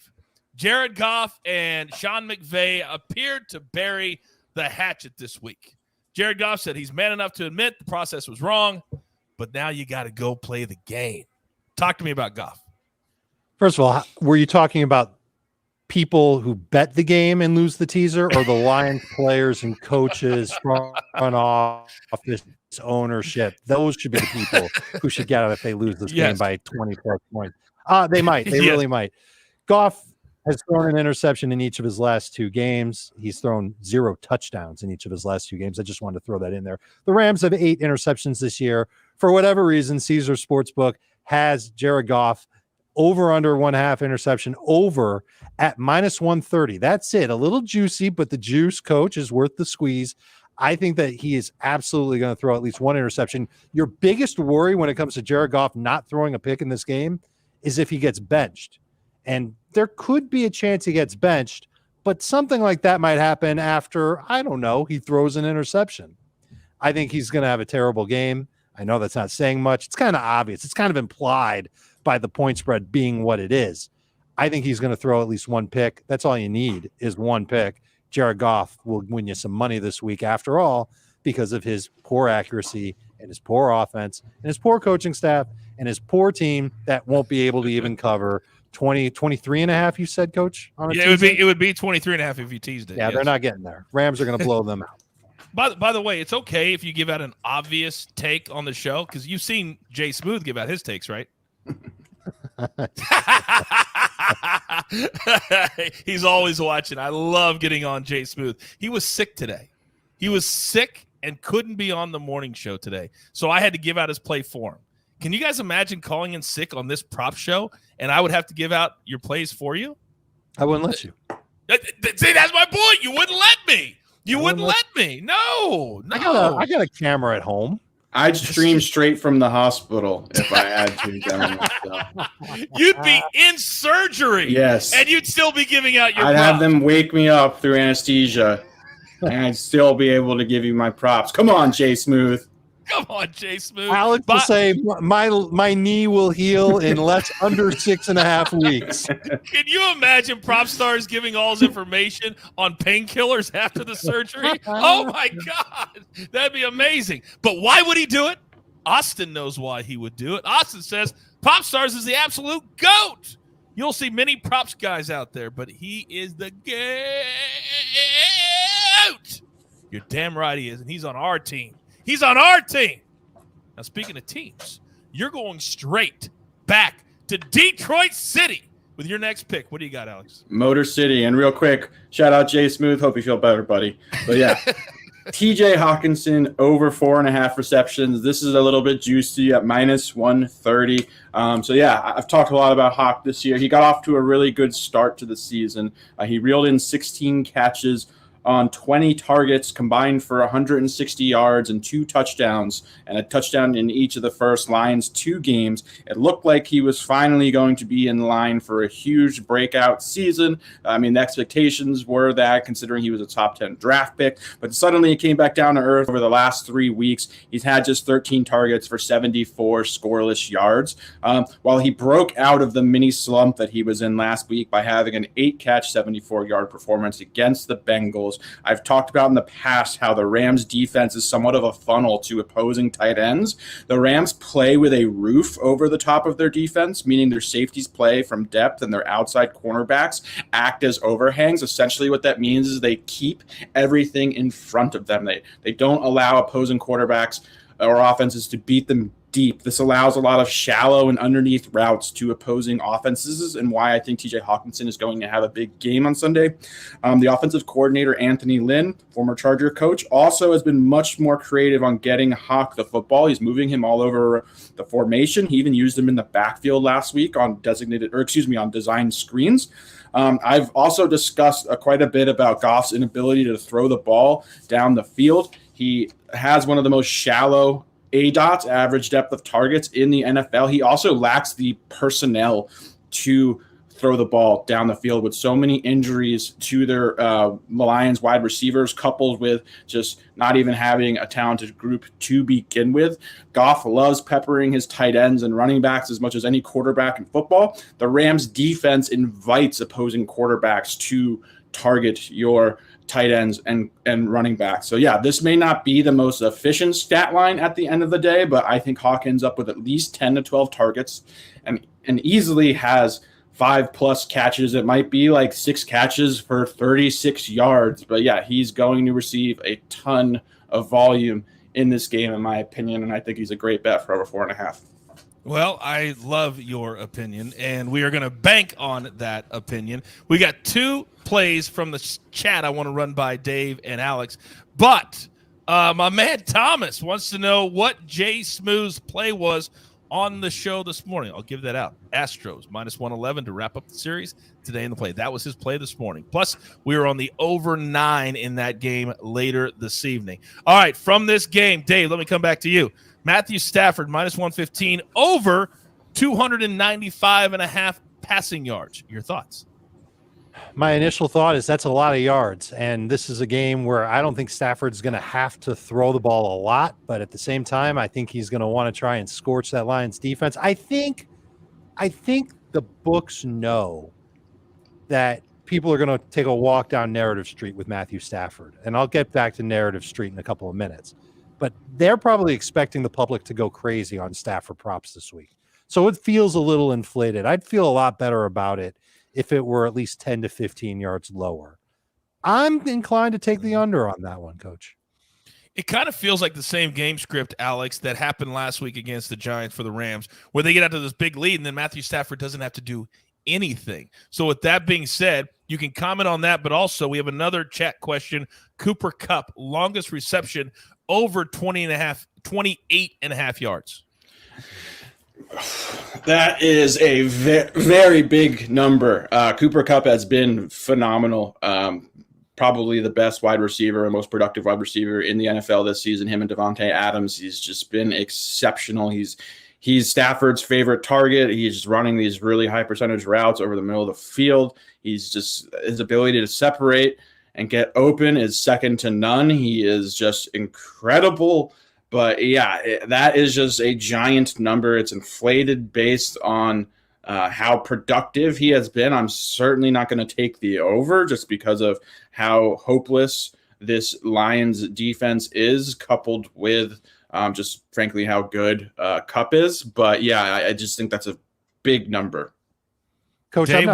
Jared Goff and Sean McVay appeared to bury the hatchet this week. Jared Goff said he's man enough to admit the process was wrong, but now you got to go play the game. Talk to me about Goff. First of all, were you talking about people who bet the game and lose the teaser, or the Lions players and coaches, front office, ownership? Those should be the people who should get out if they lose this game by 20 plus points. They might. They really might. Goff has thrown an interception in each of his last 2 games. He's thrown 0 touchdowns in each of his last 2 games. I just wanted to throw that in there. The Rams have 8 interceptions this year. For whatever reason, Caesar Sportsbook has Jared Goff over under 1/2 interception over at minus 130. That's it. A little juicy, but the juice, coach, is worth the squeeze. I think that he is absolutely going to throw at least 1 interception. Your biggest worry when it comes to Jared Goff not throwing a pick in this game is if he gets benched. And there could be a chance he gets benched, but something like that might happen after, I don't know, he throws an interception. I think he's going to have a terrible game. I know that's not saying much. It's kind of obvious. It's kind of implied by the point spread being what it is. I think he's going to throw at least 1 pick. That's all you need is 1 pick. Jared Goff will win you some money this week after all because of his poor accuracy and his poor offense and his poor coaching staff and his poor team that won't be able to even cover 23.5, you said, Coach? It would be 23.5 if you teased it. Yeah, yes. They're not getting there. Rams are going to blow them out. By the way, it's okay if you give out an obvious take on the show because you've seen Jay Smooth give out his takes, right? He's always watching. I love getting on Jay Smooth. He was sick today. He was sick and couldn't be on the morning show today. So I had to give out his play for him. Can you guys imagine calling in sick on this prop show and I would have to give out your plays for you? I wouldn't let you. See, that's my point. You wouldn't let me. You wouldn't let me. No. I got a camera at home. I'd stream straight from the hospital if I had to. You'd be in surgery. Yes. And you'd still be giving out your I'd props. have them wake me up through anesthesia, and I'd still be able to give you my props. Come on, Jay Smooth. Come on, Jay Smooth. Alex will say, my knee will heal in under 6.5 weeks. Can you imagine Prop Stars giving all his information on painkillers after the surgery? Oh, my God. That'd be amazing. But why would he do it? Austin knows why he would do it. Austin says Prop Stars is the absolute GOAT. You'll see many props guys out there, but he is the GOAT. You're damn right he is, and he's on our team. He's on our team. Now, speaking of teams, you're going straight back to Detroit City with your next pick. What do you got, Alex? Motor City. And real quick, shout out Jay Smooth. Hope you feel better, buddy. But yeah, TJ Hawkinson over 4.5 receptions. This is a little bit juicy at minus 130. So yeah, I've talked a lot about Hawk this year. He got off to a really good start to the season. He reeled in 16 catches on 20 targets combined for 160 yards and 2 touchdowns, and a touchdown in each of the first Lions 2 games. It looked like he was finally going to be in line for a huge breakout season. I mean, the expectations were that, considering he was a top 10 draft pick, but suddenly he came back down to earth over the last 3 weeks. He's had just 13 targets for 74 scoreless yards. While he broke out of the mini slump that he was in last week by having an 8-catch, 74-yard performance against the Bengals. I've talked about in the past how the Rams defense is somewhat of a funnel to opposing tight ends. The Rams play with a roof over the top of their defense, meaning their safeties play from depth and their outside cornerbacks act as overhangs. Essentially what that means is they keep everything in front of them. They don't allow opposing quarterbacks or offenses to beat them deep. This allows a lot of shallow and underneath routes to opposing offenses, and why I think TJ Hawkinson is going to have a big game on Sunday. The offensive coordinator, Anthony Lynn, former Charger coach, also has been much more creative on getting Hawk the football. He's moving him all over the formation. He even used him in the backfield last week on design screens. I've also discussed quite a bit about Goff's inability to throw the ball down the field. He has one of the most shallow ADOTs, average depth of targets, in the NFL. He also lacks the personnel to throw the ball down the field with so many injuries to their Lions wide receivers, coupled with just not even having a talented group to begin with. Goff loves peppering his tight ends and running backs as much as any quarterback in football. The Rams defense invites opposing quarterbacks to target your tight ends and running backs. So yeah, this may not be the most efficient stat line at the end of the day, but I think Hawk ends up with at least 10 to 12 targets and easily has 5+ catches. It might be like 6 catches for 36 yards, but yeah, he's going to receive a ton of volume in this game, in my opinion, and I think he's a great bet for over 4.5. Well, I love your opinion, and we are going to bank on that opinion. We got 2 plays from the chat I want to run by Dave and Alex, but my man Thomas wants to know what Jay Smooth's play was on the show this morning. I'll give that out. Astros -111 to wrap up the series today in the play. That was his play this morning. Plus, we were on the over 9 in that game later this evening. All right, from this game, Dave, let me come back to you. Matthew Stafford -115 over 295.5 passing yards. Your thoughts? My initial thought is that's a lot of yards, and this is a game where I don't think Stafford's going to have to throw the ball a lot, but at the same time, I think he's going to want to try and scorch that Lions defense. I think the books know that people are going to take a walk down Narrative Street with Matthew Stafford, and I'll get back to Narrative Street in a couple of minutes. But they're probably expecting the public to go crazy on Stafford props this week. So it feels a little inflated. I'd feel a lot better about it if it were at least 10 to 15 yards lower. I'm inclined to take the under on that one, Coach. It kind of feels like the same game script, Alex, that happened last week against the Giants for the Rams, where they get out to this big lead, and then Matthew Stafford doesn't have to do anything. So with that being said, you can comment on that, but also we have another chat question. Cooper Kupp, longest reception, over 28.5 yards. That is a very big number. Cooper Kupp has been phenomenal. Probably the best wide receiver and most productive wide receiver in the NFL this season. Him and Devontae Adams, he's just been exceptional. He's Stafford's favorite target. He's just running these really high percentage routes over the middle of the field. He's just, his ability to separate and get open is second to none. He is just incredible. But yeah, that is just a giant number. It's inflated based on how productive he has been. I'm certainly not going to take the over just because of how hopeless this Lions defense is, coupled with just frankly how good Kupp is. But yeah, I just think that's a big number. Coach, Jay,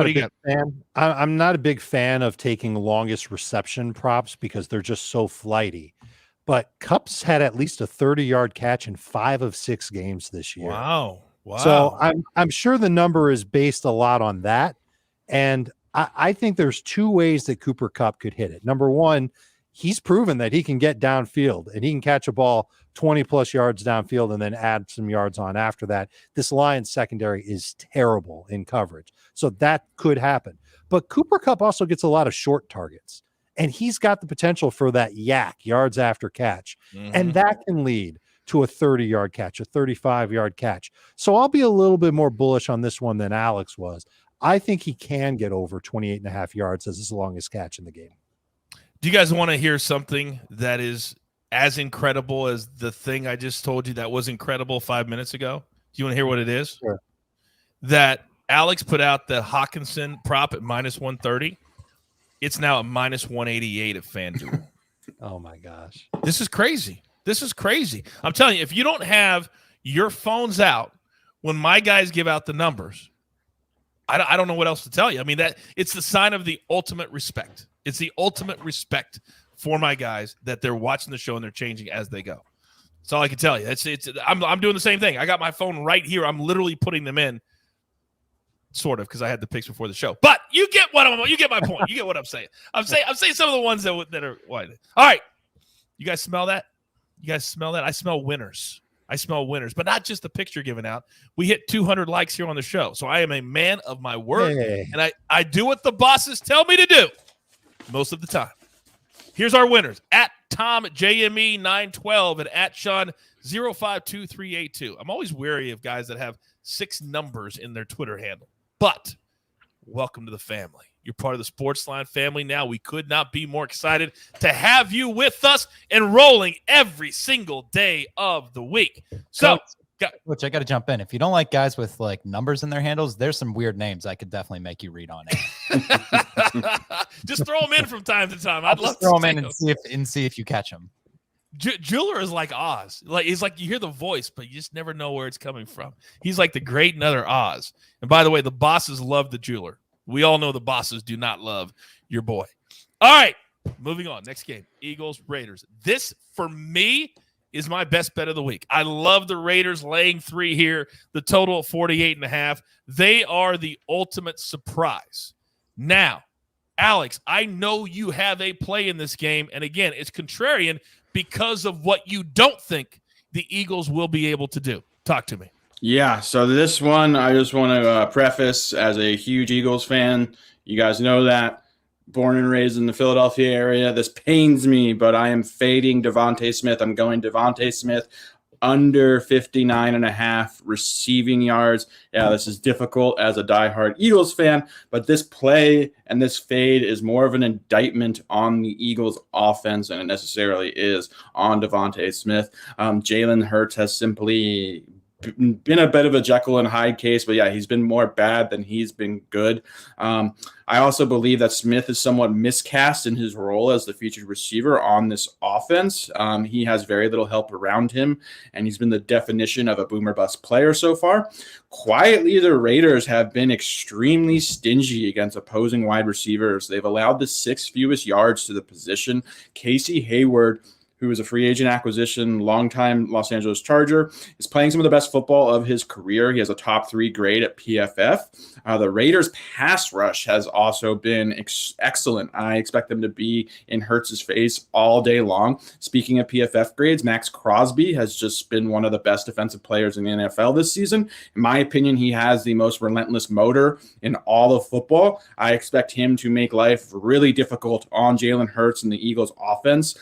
I'm not a big fan of taking longest reception props because they're just so flighty. But Kupp's had at least a 30-yard catch in 5 of 6 games this year. Wow. So I'm sure the number is based a lot on that. And I think there's 2 ways that Cooper Kupp could hit it. Number one, he's proven that he can get downfield and he can catch a ball 20+ yards downfield and then add some yards on after that. This Lions secondary is terrible in coverage. So that could happen. But Cooper Kupp also gets a lot of short targets. And he's got the potential for that yards after catch. Mm-hmm. And that can lead to a 30-yard catch, a 35-yard catch. So I'll be a little bit more bullish on this one than Alex was. I think he can get over 28.5 yards as his longest catch in the game. Do you guys want to hear something that is as incredible as the thing I just told you that was incredible 5 minutes ago? Do you want to hear what it is? Sure. That Alex put out the Hawkinson prop at -130. It's now at -188 at FanDuel. Oh, my gosh. This is crazy. This is crazy. I'm telling you, if you don't have your phones out when my guys give out the numbers, I don't know what else to tell you. I mean, that it's the sign of the ultimate respect. It's the ultimate respect for my guys that they're watching the show and they're changing as they go. That's all I can tell you. I'm doing the same thing. I got my phone right here. I'm literally putting them in. Sort of, because I had the picks before the show. But you get you get my point. You get what I'm saying. I'm saying some of the ones that are wide. All right. You guys smell that? You guys smell that? I smell winners. But not just the picture given out. We hit 200 likes here on the show. So I am a man of my word. Hey. And I do what the bosses tell me to do most of the time. Here's our winners. At Tom JME 912 and at Sean 052382. I'm always wary of guys that have 6 numbers in their Twitter handle. But welcome to the family. You're part of the SportsLine family now. We could not be more excited to have you with us and rolling every single day of the week. So, Coach, I got to jump in. If you don't like guys with like numbers in their handles, there's some weird names I could definitely make you read on it. Just throw them in from time to time. I'd love to throw them in and see if you catch them. Jeweler is like Oz. He's like you hear the voice, but you just never know where it's coming from. He's like the great and other Oz. And by the way, the bosses love the jeweler. We all know the bosses do not love your boy. All right, moving on. Next game, Eagles, Raiders. This, for me, is my best bet of the week. I love the Raiders laying 3 here, the total of 48.5. They are the ultimate surprise. Now, Alex, I know you have a play in this game, and again, it's contrarian because of what you don't think the Eagles will be able to do. Talk to me. Yeah, so this one I just want to preface as a huge Eagles fan. You guys know that. Born and raised in the Philadelphia area. This pains me, but I am fading Devontae Smith. I'm going Devontae Smith under 59.5 receiving yards. Yeah, this is difficult as a diehard Eagles fan, but this play and this fade is more of an indictment on the Eagles offense than it necessarily is on Devontae Smith. Jalen Hurts has simply been a bit of a Jekyll and Hyde case, but yeah, he's been more bad than he's been good. I also believe that Smith is somewhat miscast in his role as the featured receiver on this offense. He has very little help around him, and he's been the definition of a boomer bust player so far. Quietly, the Raiders have been extremely stingy against opposing wide receivers. They've allowed the 6th fewest yards to the position. Casey Hayward, who is a free agent acquisition, longtime Los Angeles Charger, is playing some of the best football of his career. He has a top 3 grade at PFF. The Raiders' pass rush has also been excellent. I expect them to be in Hurts' face all day long. Speaking of PFF grades, Max Crosby has just been one of the best defensive players in the NFL this season. In my opinion, he has the most relentless motor in all of football. I expect him to make life really difficult on Jalen Hurts and the Eagles' offense.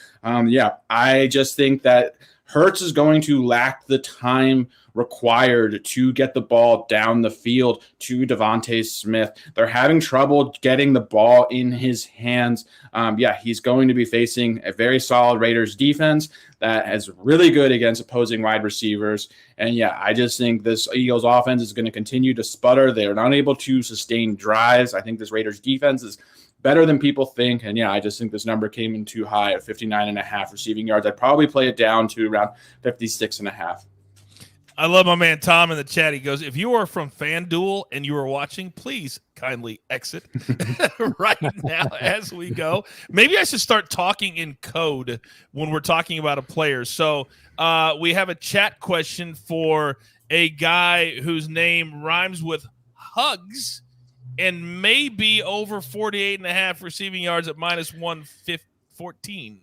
I just think that Hurts is going to lack the time required to get the ball down the field to Devontae Smith. They're having trouble getting the ball in his hands. He's going to be facing a very solid Raiders defense that is really good against opposing wide receivers. And I just think this Eagles offense is going to continue to sputter. They are not able to sustain drives. I think this Raiders defense is better than people think. And I just think this number came in too high at 59.5 receiving yards. I'd probably play it down to around 56.5. I love my man Tom in the chat. He goes, if you are from FanDuel and you are watching, please kindly exit right now as we go. Maybe I should start talking in code when we're talking about a player. So we have a chat question for a guy whose name rhymes with hugs and maybe over 48.5 receiving yards at minus 114.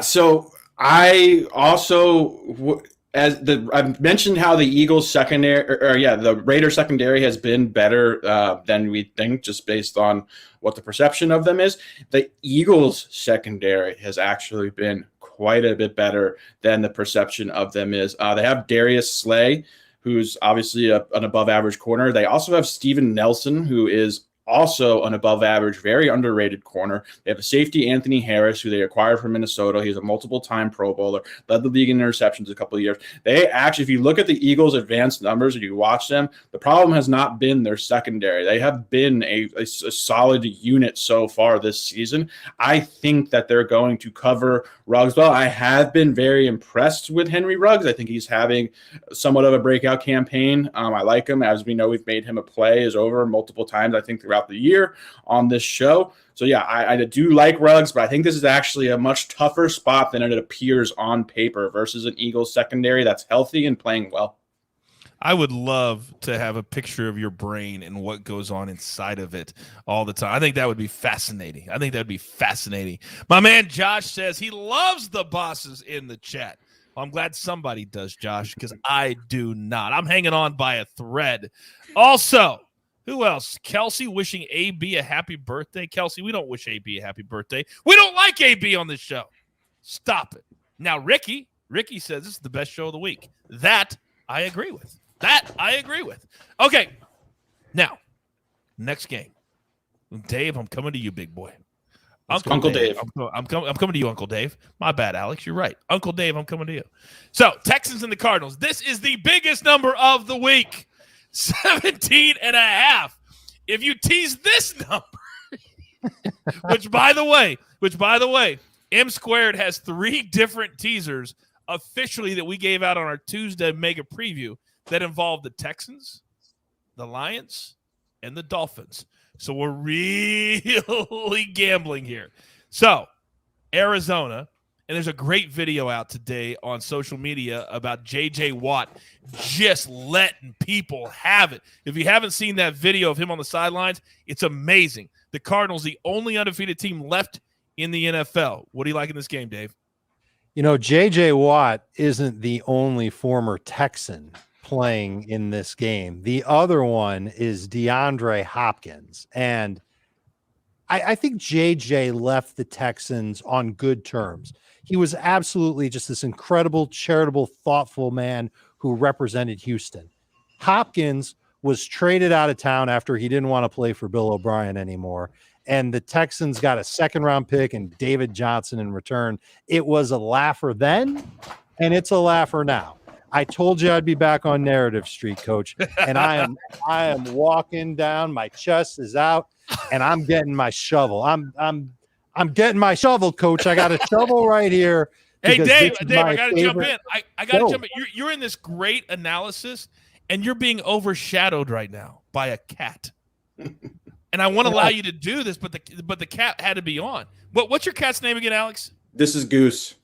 So I also, I mentioned how the Eagles secondary, the Raiders secondary has been better than we think, just based on what the perception of them is. The Eagles secondary has actually been quite a bit better than the perception of them is. They have Darius Slay, who's obviously an above-average corner. They also have Steven Nelson, who is also an above-average, very underrated corner. They have a safety, Anthony Harris, who they acquired from Minnesota. He's a multiple-time Pro Bowler, led the league in interceptions a couple of years. They actually, if you look at the Eagles' advanced numbers and you watch them, the problem has not been their secondary. They have been a solid unit so far this season. I think that they're going to cover Ruggs well. I have been very impressed with Henry Ruggs. I think he's having somewhat of a breakout campaign. I like him. As we know, we've made him a play is over multiple times, I think, throughout the year on this show. So I do like Ruggs, but I think this is actually a much tougher spot than it appears on paper versus an Eagles secondary that's healthy and playing well. I would love to have a picture of your brain and what goes on inside of it all the time. I think that would be fascinating. My man Josh says he loves the bosses in the chat. Well, I'm glad somebody does, Josh, because I do not. I'm hanging on by a thread. Also, who else? Kelsey wishing AB a happy birthday. Kelsey, we don't wish AB a happy birthday. We don't like AB on this show. Stop it. Now, Ricky says this is the best show of the week. That I agree with. Okay. Now, next game. Dave, I'm coming to you, big boy. Uncle Dave. I'm coming to you, Uncle Dave. My bad, Alex. You're right. Uncle Dave, I'm coming to you. So, Texans and the Cardinals. This is the biggest number of the week. 17.5. If you tease this number, which by the way, M Squared has 3 different teasers officially that we gave out on our Tuesday mega preview that involve the Texans, the Lions, and the Dolphins. So we're really gambling here. So Arizona, and there's a great video out today on social media about J.J. Watt just letting people have it. If you haven't seen that video of him on the sidelines, it's amazing. The Cardinals, the only undefeated team left in the NFL. What do you like in this game, Dave? You know, J.J. Watt isn't the only former Texan playing in this game. The other one is DeAndre Hopkins. And I think JJ left the Texans on good terms. He was absolutely just this incredible, charitable, thoughtful man who represented Houston. Hopkins was traded out of town after he didn't want to play for Bill O'Brien anymore. And the Texans got a 2nd-round pick and David Johnson in return. It was a laugher then, and it's a laugher now. I told you I'd be back on Narrative Street, Coach, and I am walking down. My chest is out, and I'm getting my shovel. I'm getting my shovel, Coach. I got a shovel right here. Hey, Dave, I got to jump in. I got to jump in. You're in this great analysis, and you're being overshadowed right now by a cat. And I want to allow you to do this, but the cat had to be on. What's your cat's name again, Alex? This is Goose.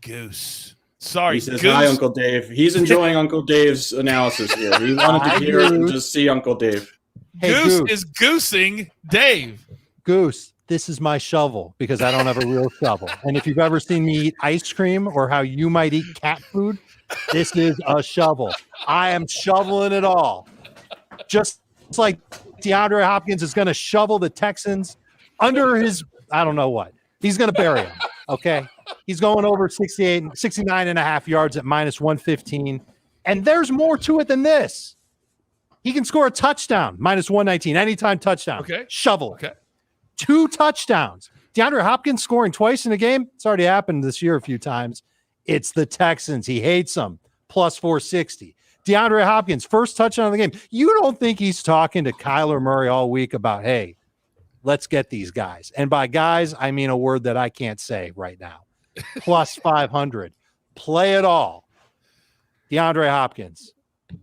Goose. Sorry, he says, Goose. "Hi, Uncle Dave." He's enjoying Uncle Dave's analysis here. He wanted to hear it and just see Uncle Dave. Hey, Goose is goosing Dave. Goose, this is my shovel because I don't have a real shovel. And if you've ever seen me eat ice cream or how you might eat cat food, this is a shovel. I am shoveling it all. Just like DeAndre Hopkins is going to shovel the Texans under his, I don't know what. He's going to bury them, okay? He's going over 69.5 yards at minus 115. And there's more to it than this. He can score a touchdown, minus 119, anytime touchdown. Okay. Shovel. Okay. 2 touchdowns. DeAndre Hopkins scoring twice in a game. It's already happened this year a few times. It's the Texans. He hates them. Plus 460. DeAndre Hopkins, first touchdown of the game. You don't think he's talking to Kyler Murray all week about, hey, let's get these guys. And by guys, I mean a word that I can't say right now. Plus 500. Play it all. DeAndre Hopkins.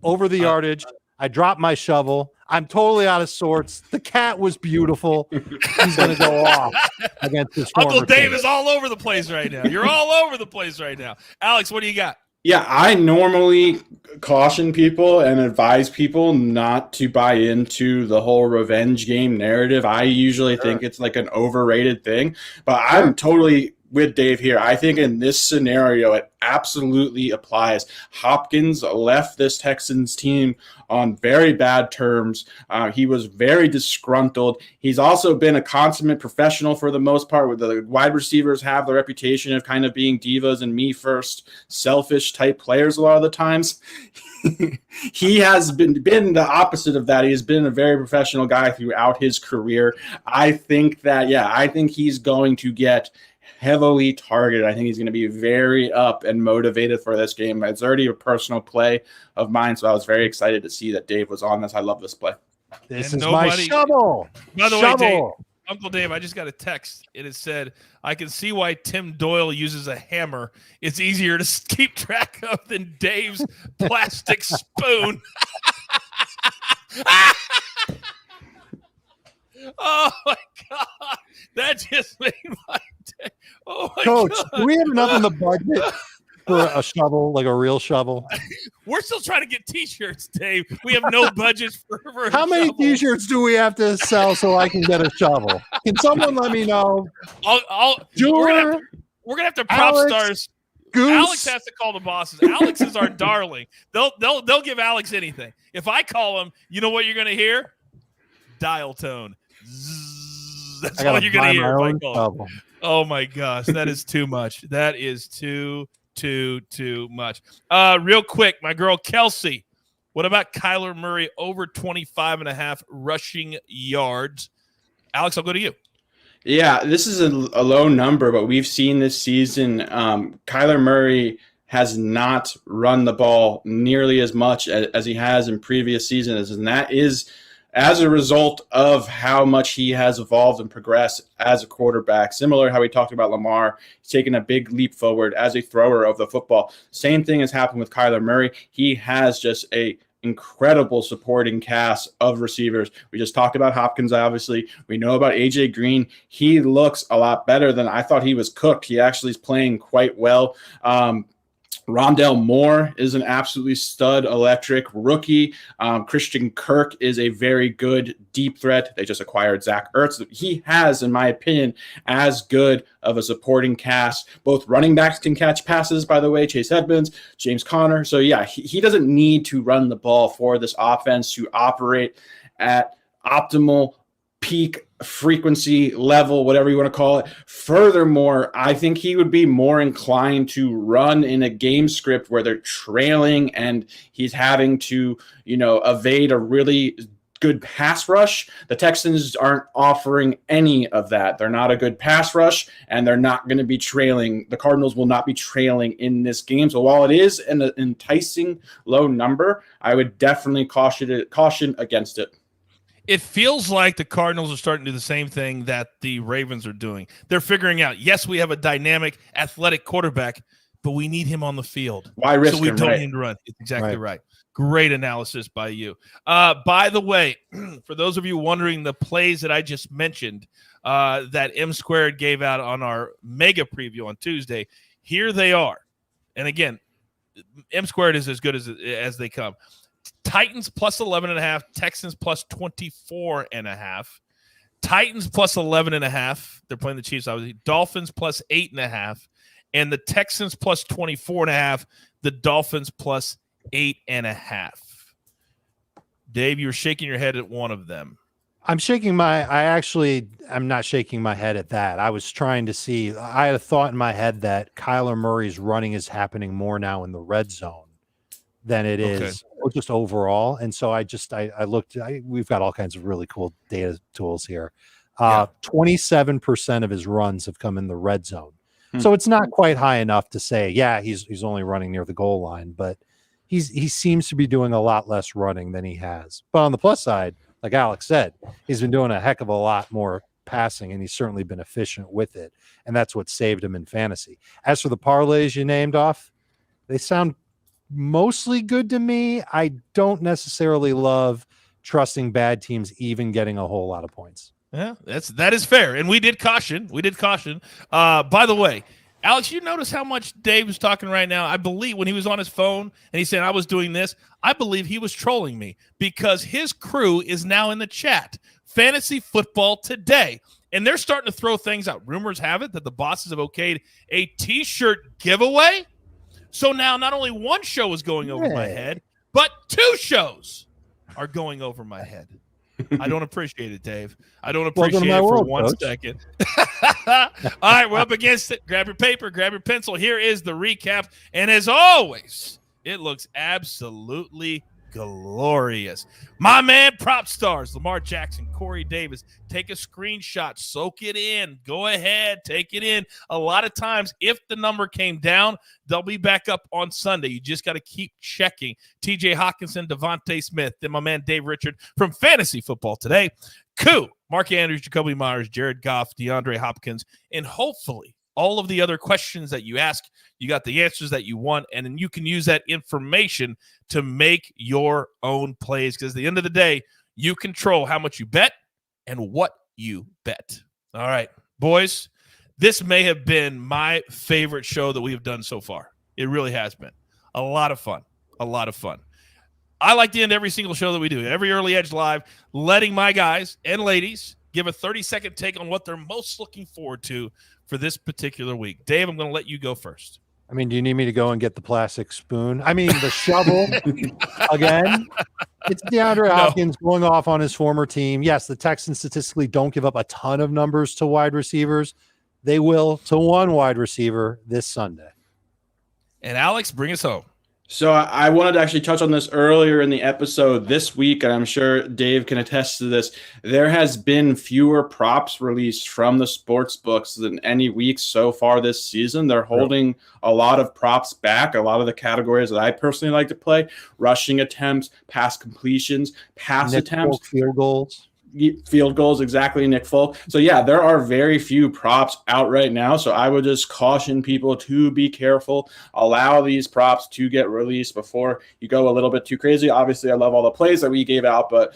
Over the yardage. I dropped my shovel. I'm totally out of sorts. The cat was beautiful. He's going to go off against this Uncle Dave team. is all over the place right now. You're all over the place right now. Alex, what do you got? Yeah, I normally caution people and advise people not to buy into the whole revenge game narrative. I usually think it's like an overrated thing, but I'm totally with Dave here. I think in this scenario, it absolutely applies. Hopkins left this Texans team on very bad terms. He was very disgruntled. He's also been a consummate professional for the most part. Where the wide receivers have the reputation of kind of being divas and me first, selfish type players a lot of the times. He has been the opposite of that. He has been a very professional guy throughout his career. I think he's going to get heavily targeted. I think he's going to be very up and motivated for this game. It's already a personal play of mine, so I was very excited to see that Dave was on this. I love this play. This is my shovel. By the way, Dave, Uncle Dave, I just got a text. It has said, I can see why Tim Doyle uses a hammer. It's easier to keep track of than Dave's plastic spoon. Oh, my God. That just made my day. Oh, my Coach, God. do we have enough in the budget for a shovel, like a real shovel? We're still trying to get T-shirts, Dave. We have no budget for How many shovel. T-shirts do we have to sell so I can get a shovel? Can someone let me know? We're gonna have to prop Alex, stars. Goose. Alex has to call the bosses. Alex is our darling. They'll give Alex anything. If I call him, you know what you're gonna hear? Dial tone. Zzz. That's all you're gonna hear if I call him. Oh my gosh, that is too much. That is too much. Real quick, my girl Kelsey What about Kyler Murray over 25.5 rushing yards? Alex, I'll go to you. Yeah, this is a low number, but we've seen this season Kyler Murray has not run the ball nearly as much as he has in previous seasons, and that is as a result of how much he has evolved and progressed as a quarterback. Similar to how we talked about Lamar, he's taken a big leap forward as a thrower of the football. Same thing has happened with Kyler Murray. He has just a incredible supporting cast of receivers. We just talked about Hopkins, obviously. We know about A.J. Green. He looks a lot better than I thought he was cooked. He actually is playing quite well. Rondale Moore is an absolutely stud electric rookie. Christian Kirk is a very good deep threat. They just acquired Zach Ertz. He has, in my opinion, as good of a supporting cast. Both running backs can catch passes, by the way, Chase Edmonds, James Conner. So, yeah, he doesn't need to run the ball for this offense to operate at optimal peak frequency level, whatever you want to call it. Furthermore, I think he would be more inclined to run in a game script where they're trailing and he's having to, evade a really good pass rush. The Texans aren't offering any of that. They're not a good pass rush, and they're not going to be trailing. The Cardinals will not be trailing in this game. So while it is an enticing low number, I would definitely caution against it. It feels like the Cardinals are starting to do the same thing that the Ravens are doing. They're figuring out, yes, we have a dynamic, athletic quarterback, but we need him on the field. Why risk so we him, don't right? need to run. It's exactly right. Great analysis by you. By the way, for those of you wondering the plays that I just mentioned that M Squared gave out on our mega preview on Tuesday, here they are. And again, M Squared is as good as they come. Titans plus 11.5, Texans plus 24.5, Titans plus 11.5. They're playing the Chiefs, obviously. Dolphins plus 8.5, and the Texans plus 24.5. The Dolphins plus 8.5. Dave, you were shaking your head at one of them. I'm not shaking my head at that. I was trying to see. I had a thought in my head that Kyler Murray's running is happening more now in the red zone than it is just overall. And so I looked, we've got all kinds of really cool data tools here. 27% of his runs have come in the red zone. So it's not quite high enough to say, yeah, he's only running near the goal line, but he seems to be doing a lot less running than he has. But on the plus side, like Alex said, he's been doing a heck of a lot more passing, and he's certainly been efficient with it. And that's what saved him in fantasy. As for the parlays you named off, they sound mostly good to me. I don't necessarily love trusting bad teams even getting a whole lot of points. Yeah, that is fair. And we did caution. By the way, Alex, you notice how much Dave was talking right now? I believe when he was on his phone and he said I was doing this, I believe he was trolling me because his crew is now in the chat. Fantasy Football Today. And they're starting to throw things out. Rumors have it that the bosses have okayed a T-shirt giveaway. So now not only one show is going over my head, but two shows are going over my head. I don't appreciate it, Dave. I don't appreciate it for 1 second. All right, we're up against it. Grab your paper, grab your pencil. Here is the recap. And as always, it looks absolutely glorious. My man, prop stars, Lamar Jackson, Corey Davis, take a screenshot, soak it in, go ahead, take it in. A lot of times, if the number came down, they'll be back up on Sunday. You just got to keep checking. TJ Hawkinson, Devontae Smith, then my man Dave Richard from Fantasy Football Today, Koo, Mark Andrews, Jacoby Myers, Jared Goff, DeAndre Hopkins, and hopefully all of the other questions that you ask, you got the answers that you want, and then you can use that information to make your own plays because at the end of the day, you control how much you bet and what you bet. All right, boys, this may have been my favorite show that we have done so far. It really has been. A lot of fun. I like to end every single show that we do, every Early Edge Live, letting my guys and ladies give a 30-second take on what they're most looking forward to for this particular week. Dave, I'm going to let you go first. I mean, do you need me to go and get the plastic spoon? I mean, the shovel again. It's DeAndre Hopkins going off on his former team. Yes, the Texans statistically don't give up a ton of numbers to wide receivers. They will to one wide receiver this Sunday. And Alex, bring us home. So I wanted to actually touch on this earlier in the episode this week, and I'm sure Dave can attest to this. There has been fewer props released from the sports books than any week so far this season. They're holding a lot of props back, a lot of the categories that I personally like to play: rushing attempts, pass completions, pass attempts, field goals, exactly, Nick Folk. So yeah, there are very few props out right now. So I would just caution people to be careful. Allow these props to get released before you go a little bit too crazy. Obviously, I love all the plays that we gave out, but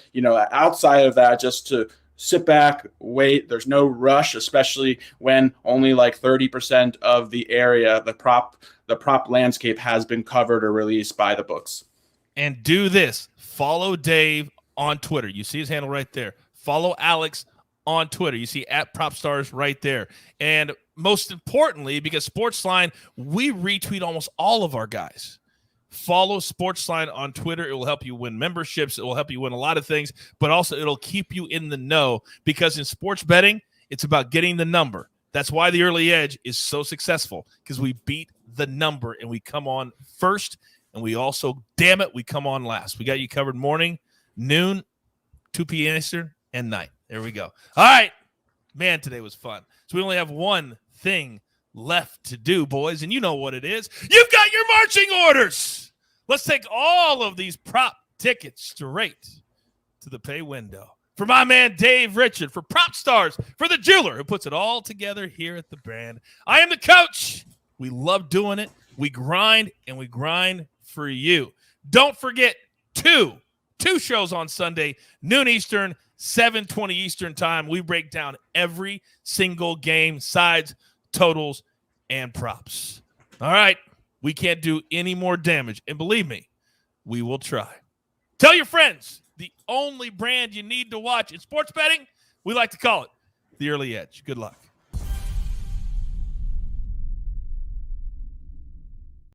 outside of that, just to sit back, wait. There's no rush, especially when only like 30% of the area, the prop landscape has been covered or released by the books. And do this. Follow Dave on Twitter. You see his handle right there. Follow Alex on Twitter. You see @PropStars right there. And most importantly, because SportsLine, we retweet almost all of our guys. Follow SportsLine on Twitter. It will help you win memberships. It will help you win a lot of things, but also it'll keep you in the know, because in sports betting, it's about getting the number. That's why the early edge is so successful, because we beat the number and we come on first, and we also, damn it, we come on last. We got you covered morning, noon, 2 p.m. Eastern, and night. There we go. All right. Man, today was fun. So we only have one thing left to do, boys, and you know what it is. You've got your marching orders. Let's take all of these prop tickets straight to the pay window. For my man Dave Richard, for Prop Stars, for the jeweler who puts it all together here at the brand. I am the coach. We love doing it. We grind, and we grind for you. Don't forget two shows on Sunday, noon Eastern, 7:20 Eastern time. We break down every single game, sides, totals, and props. All right. We can't do any more damage. And believe me, we will try. Tell your friends, the only brand you need to watch in sports betting, we like to call it the early edge. Good luck.